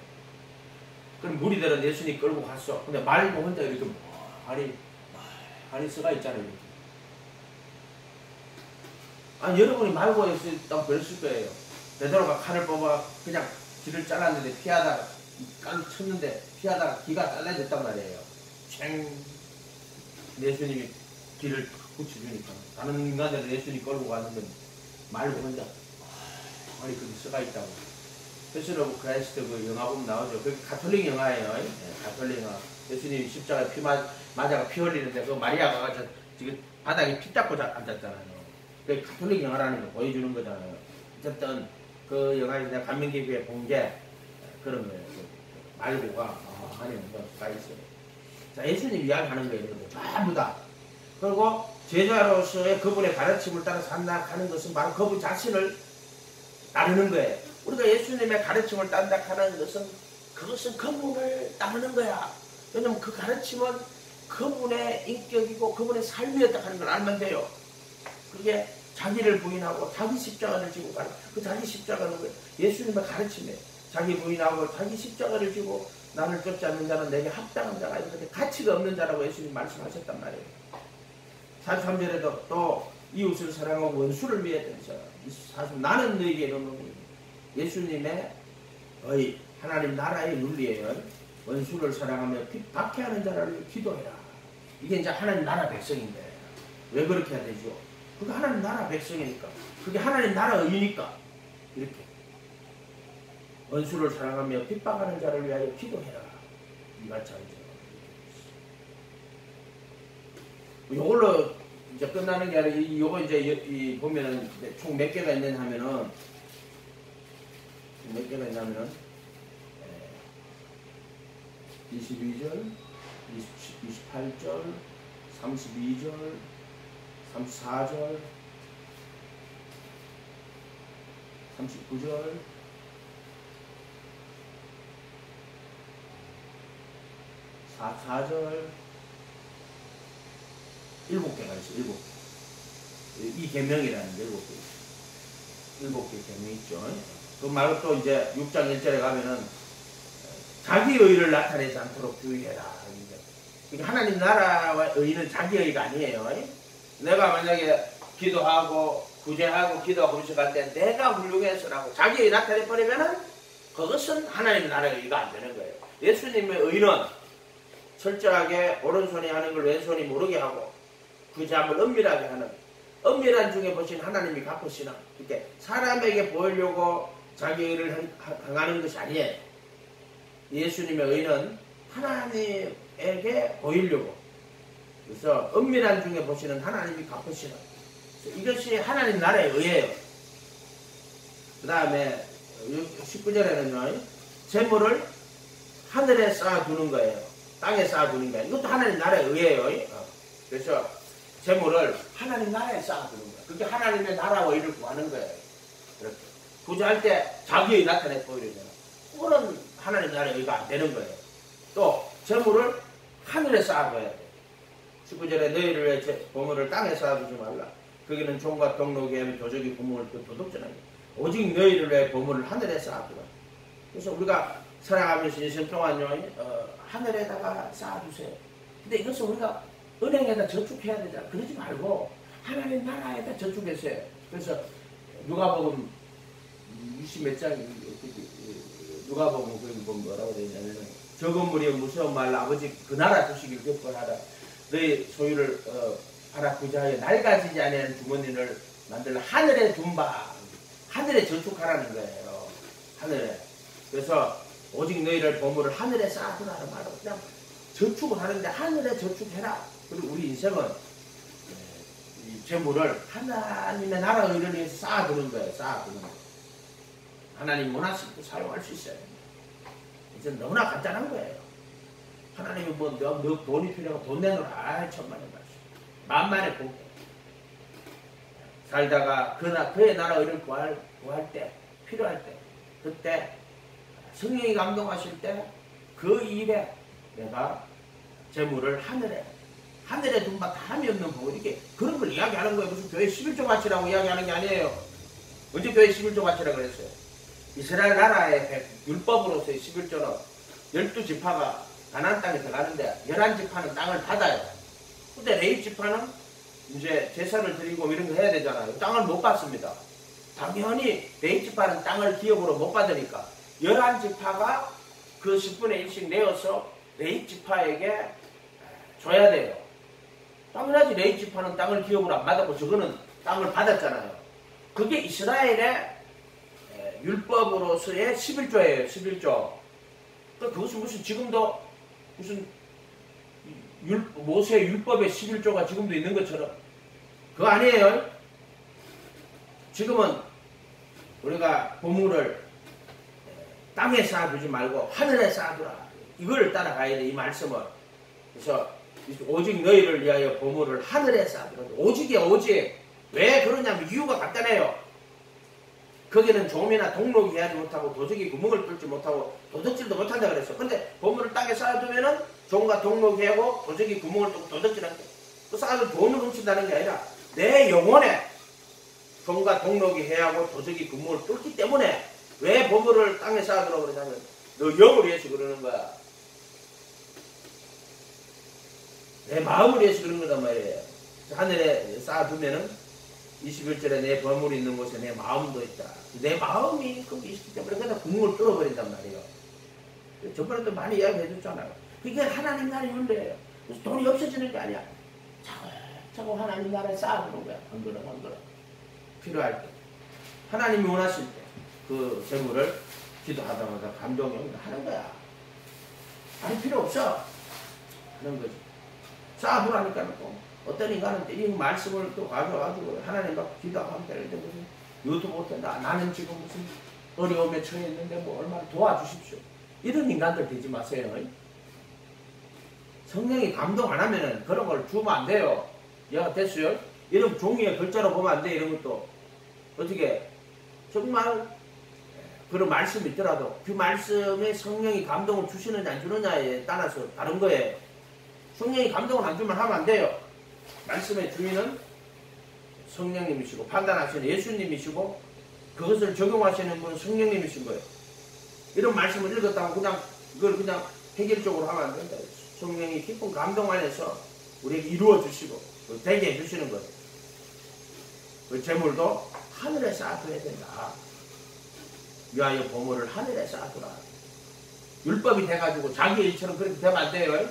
그럼 무리들은 예수님 끌고 갔어. 근데 말고 혼자 이렇게 아니 서가 있잖아요. 이렇게. 아니 여러분이 말고에 있다고 그랬을 거예요. 베드로가 칼을 뽑아 그냥 길을 잘랐는데 피하다가 깡 쳤는데 피하다가 귀가 잘라졌단 말이에요. 챙 예수님이 길을 붙여주니까 다른 인간들은 예수님 끌고 갔는데 말고 혼자 아니 거기 서가 있다고. 패션 오브 크라이스트 그 영화 보면 나오죠. 그게 가톨릭 영화예요. 네, 가톨릭 영화. 예수님이 십자가에 맞아가 피 흘리는데 그 마리아가 가서 지금 바닥에 피 닦고 앉았잖아요. 그게 가톨릭 영화라는 거 보여주는 거잖아요. 어쨌든 그 영화에서 내가 감명 깊게 본 게 그런 거예요. 말고가 안에 뭐가 있어요. 자, 예수님 이야기하는 거예요. 전부 다. 그리고 제자로서의 그분의 가르침을 따라 산다하는 것은 바로 그분 자신을 따르는 거예요. 우리가 예수님의 가르침을 딴다 하는 것은 그것은 그분을 따르는 거야. 왜냐면 그 가르침은 그분의 인격이고 그분의 삶이었다 하는 걸 알면 돼요. 그게 자기를 부인하고 자기 십자가를 지고 가는 그 자기 십자가는 예수님의 가르침이에요. 자기 부인하고 자기 십자가를 지고 나를 쫓지 않는 자는 내게 합당한 자가 있는데 가치가 없는 자라고 예수님 말씀하셨단 말이에요. 43절에도 또 이웃을 사랑하고 원수를 미워했던 사람. 나는 너에게 이르노니 예수님의 하나님 나라의 윤리예요. 원수를 사랑하며 박해하는 자를 기도해라. 이게 이제 하나님 나라 백성인데 왜 그렇게 해야 되죠? 그게 하나님 나라 백성이니까. 그게 하나님 나라 의니까. 이렇게 원수를 사랑하며 핍박하는 자를 위하여 기도해라. 이같이 하죠. 이걸로 이제 끝나는 게 아니라 요거 이제 보면은 총 몇 개가 있느냐 하면은 몇 개가 있냐면은 22절, 28절, 32절, 34절, 39절, 44절, 7개가 있어요. 7개. 이 계명이라는 게 7개. 7개 계명이 있죠. 그 말고 또 이제 6장 1절에 가면은 자기 의를 나타내지 않도록 주의해라. 그러니까 하나님 나라의 의는 자기 의가 아니에요. 내가 만약에 기도하고 구제하고 기도하고 음식할 때 내가 훌륭해서라고 자기 의 나타내 버리면은 그것은 하나님 나라의 의가 안 되는 거예요. 예수님의 의는 철저하게 오른손이 하는 걸 왼손이 모르게 하고 구제함을 은밀하게 하는 은밀한 중에 보신 하나님이 갚으시는 이렇게 사람에게 보이려고 자기 의를 행하는 것이 아니에요. 예수님의 의는 하나님에게 보이려고 그래서 은밀한 중에 보시는 하나님이 갚으시는 이것이 하나님 나라의 의예요. 그 다음에 19절에는요 재물을 하늘에 쌓아두는 거예요. 땅에 쌓아두는 거예요. 이것도 하나님 나라의 의예요. 그래서 재물을 하나님 나라에 쌓아두는 거예요. 그게 하나님의 나라와 의를 구하는 거예요. 이렇게 구제할 때 자기의 나타내 보이려면 그거는 하나님 나라의 의가 안 되는 거예요. 또 재물을 하늘에 쌓아둬야 돼요. 19절에 너희를 위해 보물을 땅에 쌓아두지 말라. 거기는 종과 동록의 도적이 구멍을 도둑질하니 오직 너희를 위해 보물을 하늘에 쌓아두라. 그래서 우리가 살아가면서 인생 동안요, 하늘에다가 쌓아두세요. 근데 이것은 우리가 은행에다 저축해야 되잖아. 그러지 말고 하나님 나라에다 저축했어요. 그래서 누가복음 20몇 장, 누가복음 그 뭐라고 되냐면 적은 무리여 무서운 말로 아버지 그 나라 주시길 기뻐하라. 너희 소유를 바라 부자하여 낡아지지 아니하는 주머니를 만들라. 하늘에 둔바. 하늘에 저축하라는 거예요. 하늘에. 그래서 오직 너희를 보물을 하늘에 쌓아두라는 말로 그냥 저축을 하는데 하늘에 저축해라. 그리고 우리 인생은 이 재물을 하나님의 나라 의를 위해서 쌓아두는 거예요. 쌓아두는 거예요. 하나님 원하실 때 사용할 수 있어요. 이제 너무나 간단한 거예요. 하나님이 뭐 너 돈이 필요하고 돈 내놓으라. 아, 천만의 말씀. 만만의 복. 살다가 그의 나라 의를 구할 때, 필요할 때, 그때 성령이 감동하실 때 그 일에 내가 재물을 하늘에 둔 바 다함이 없는 복, 이렇게 그런 걸 이야기하는 거예요. 무슨 교회 11조 가치라고 이야기하는 게 아니에요. 언제 교회 11조 가치라고 그랬어요? 이스라엘 나라의 율법으로서의 11조는 12지파가 가나안 땅에 들어가는데 11지파는 땅을 받아요. 근데 레위지파는 이제 제사를 드리고 이런 거 해야 되잖아요. 땅을 못 받습니다. 당연히 레위지파는 땅을 기업으로 못 받으니까 11지파가 그 10분의 1씩 내어서 레위지파에게 줘야 돼요. 당연하지. 레위지파는 땅을 기업으로 안 받았고 저거는 땅을 받았잖아요. 그게 이스라엘의 율법으로서의 11조예요. 11조. 그것은 무슨 지금도 무슨 모세의 율법의 11조가 지금도 있는 것처럼 그거 아니에요. 지금은 우리가 보물을 땅에 쌓아두지 말고 하늘에 쌓아두라. 이걸 따라가야 돼. 이 말씀을. 그래서 오직 너희를 위하여 보물을 하늘에 쌓아두라. 오직이야. 오직. 왜 그러냐면 이유가 간단해요. 거기는 좀이나 동록이 하지 못하고 도적이 구멍을 뚫지 못하고 도둑질도 못한다 그랬어. 근데 보물을 땅에 쌓아두면은 종과 동록이 하고 도적이 구멍을 뚫고 도둑질하는 게 그 쌓아도 돈을 훔친다는 게 아니라 내 영혼에 종과 동록이 해하고 도적이 구멍을 뚫기 때문에 왜 보물을 땅에 쌓아두라고 그러냐면 너 영을 위해서 그러는 거야. 내 마음을 위해서 그런 거단 말이에요. 하늘에 쌓아두면은 21절에 내 보물이 있는 곳에 내 마음도 있다. 내 마음이 거기 있기 때문에 그냥 구멍을 뚫어버린단 말이에요. 저번에도 많이 이야기해 줬잖아요. 그게 하나님 나라의 윤례예요. 그래서 돈이 없어지는 게 아니야. 차고 하나님 나라에 쌓아두는 거야. 한 그릇 한 그릇. 필요할 때. 하나님이 원하실 때 그 재물을 기도하다마다 감동이 하는 거야. 아니 필요 없어. 하는 거지. 쌓아두라니까 또. 어떤 인간은 이 말씀을 또 가져가지고 하나님 앞에 기도하면 되는데 무슨 유튜브 못해. 나는 지금 무슨 어려움에 처해 있는데 뭐 얼마나 도와주십시오. 이런 인간들 되지 마세요. 성령이 감동 안 하면은 그런 걸 주면 안 돼요. 이해가 됐어요? 이런 종이에 글자로 보면 안 돼. 이런 것도 어떻게 정말 그런 말씀이 있더라도 그 말씀에 성령이 감동을 주시느냐 안 주느냐에 따라서 다른 거예요. 성령이 감동을 안 주면 하면 안 돼요. 말씀의 주인은 성령님이시고 판단하시는 예수님이시고 그것을 적용하시는 분은 성령님이신 거예요. 이런 말씀을 읽었다고 그냥 이걸 그냥 획일적으로 하면 안 된다. 성령이 깊은 감동 안에서 우리에게 이루어 주시고 되게 해 주시는 거예요. 그 재물도 하늘에 쌓아둬야 된다. 위하여 보물을 하늘에 쌓아두라. 율법이 돼가지고 자기의 일처럼 그렇게 되면 안 돼요.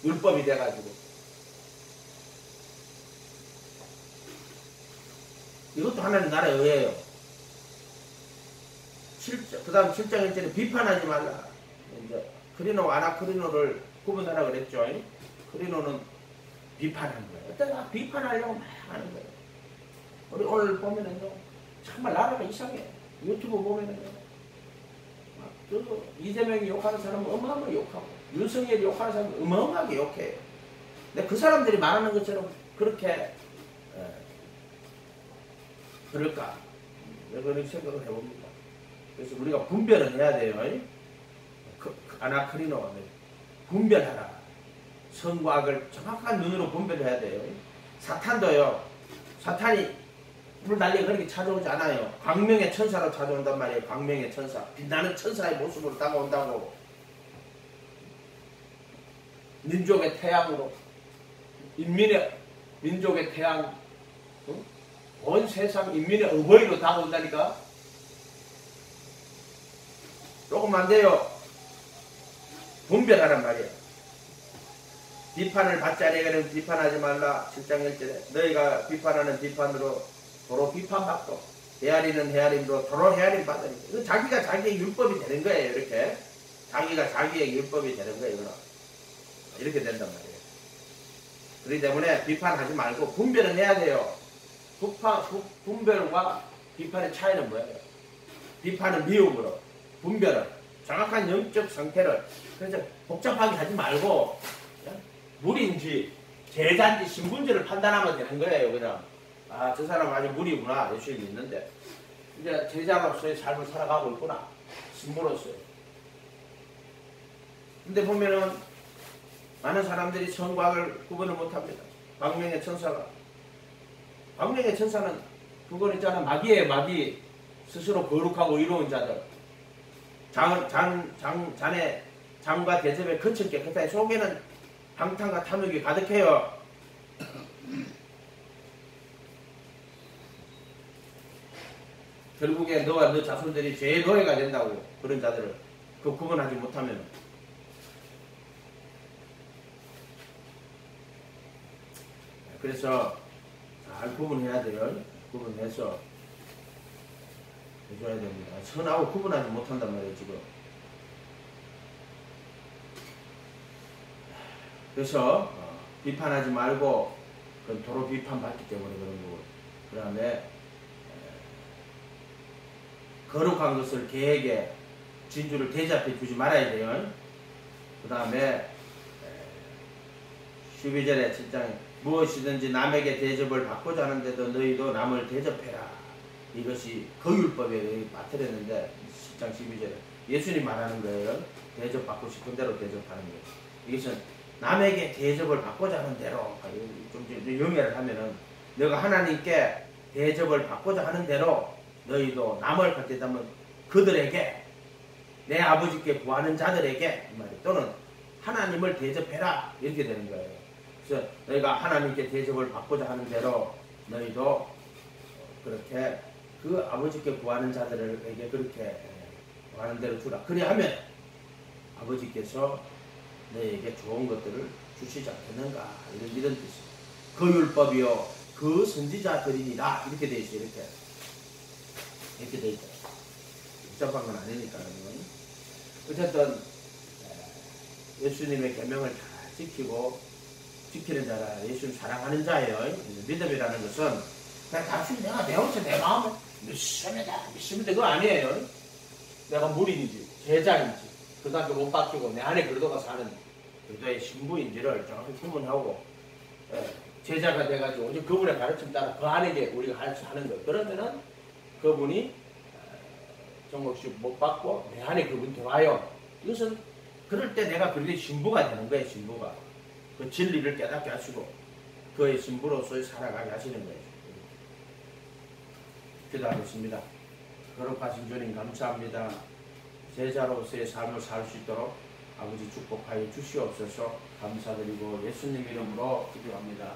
율법이 돼가지고. 이것도 하나님 나라의 의예요. 그 다음 7장 1절에 비판하지 말라. 이제 크리노, 아나크리노를 구분하라 그랬죠. 크리노는 비판하는 거예요. 어떤 비판하려고 막 하는 거예요. 우리 오늘 보면은요, 정말 나라가 이상해. 유튜브 보면은요, 그 이재명이 욕하는 사람은 어마어마하게 욕하고, 윤석열이 욕하는 사람은 어마어마하게 욕해요. 근데 그 사람들이 말하는 것처럼 그렇게 그럴까? 그런 생각을 해봅니다. 그래서 우리가 분별을 해야 돼요. 아나크리노 분별하라. 선과 악을 정확한 눈으로 분별해야 돼요. 사탄도요. 사탄이 불 달리가 그렇게 찾아오지 않아요. 광명의 천사로 찾아온단 말이에요. 광명의 천사. 빛나는 천사의 모습으로 다가온다고. 민족의 태양으로. 민족의 태양. 온 세상 인민의 어버이로 다가온다니까. 조금 안 돼요. 분별하란 말이에요. 비판을 받지 않으면 비판하지 말라. 7장 1절에 너희가 비판하는 비판으로 도로 비판받고 헤아리는 헤아림으로 도로 헤아림 받으니까 자기가 자기의 율법이 되는 거예요. 이렇게 자기가 자기의 율법이 되는 거예요. 이렇게 된단 말이에요. 그렇기 때문에 비판하지 말고 분별은 해야 돼요. 분별과 비판의 차이는 뭐예요? 비판은 미움으로, 분별은 정확한 영적 상태를. 그래서 복잡하게 하지 말고 물인지 제자인지 신분지를 판단하면 되는 거예요. 그냥 아, 저 사람 아직 물이구나. 예수님이 있는데 이제 제자로서의 삶을 살아가고 있구나. 신부로서의. 근데 보면은 많은 사람들이 성곽을 구분을 못합니다. 광명의 천사는 그건 있잖아. 마귀예요. 마귀. 스스로 거룩하고 이로운 자들. 잔의 장과 대접에 거칠 깨끗하니 속에는 방탕과 탐욕이 가득해요. 결국에 너와 너 자손들이 죄의 노예가 된다고. 그런 자들을 그 구분하지 못하면. 그래서 잘 구분해야 돼요. 구분해서 해줘야 됩니다. 선하고 구분하지 못한단 말이에요. 지금. 그래서 비판하지 말고 그건 도로 비판받기 때문에 그런 거고. 그 다음에 거룩한 것을 개에게 진주를 대접해 주지 말아야 돼요. 그 다음에 12절에 7장에 무엇이든지 남에게 대접을 받고자 하는데도 너희도 남을 대접해라. 이것이 그 율법에 빠뜨렸는데 10장 12절에 예수님 말하는 거예요. 대접받고 싶은 대로 대접하는 거예요. 이것은 남에게 대접을 받고자 하는 대로 좀 영해를 하면은 너가 하나님께 대접을 받고자 하는 대로 너희도 남을 갖다면 그들에게 내 아버지께 구하는 자들에게 또는 하나님을 대접해라 이렇게 되는 거예요. 그래서 너희가 하나님께 대접을 받고자 하는 대로 너희도 그렇게 그 아버지께 구하는 자들에게 그렇게 구하는 대로 주라. 그리하면 아버지께서 너희에게 좋은 것들을 주시지 않겠는가 이런 뜻이에요. 그 율법이요 그 선지자들이니라 이렇게 돼 있어요. 이렇게 돼 있죠. 복잡한 건 아니니까. 어쨌든 예수님의 계명을 잘 지키는 자라. 예수님 사랑하는 자예요. 믿음이라는 것은 그냥 단순히 내가 배워서 내 마음을 믿습니다 그거 아니에요. 내가 무리인지 제자인지 그 다음에 못 바뀌고 내 안에 그리스도가 사는 그리스도의 신부인지를 정확히 구분하고 제자가 돼가지고 오직 그분의 가르침 따라 그 안에 우리가 하는 거. 그러면은 그분이 정복식 못 받고 내 안에 그분 들어와요. 이것은 그럴 때 내가 그리스도의 신부가 되는 거예요. 신부가 그 진리를 깨닫게 하시고 그의 신부로서의 살아가게 하시는 거예요. 기도하겠습니다. 거룩하신 주님 감사합니다. 제자로서의 삶을 살 수 있도록 아버지 축복하여 주시옵소서. 감사드리고 예수님 이름으로 기도합니다.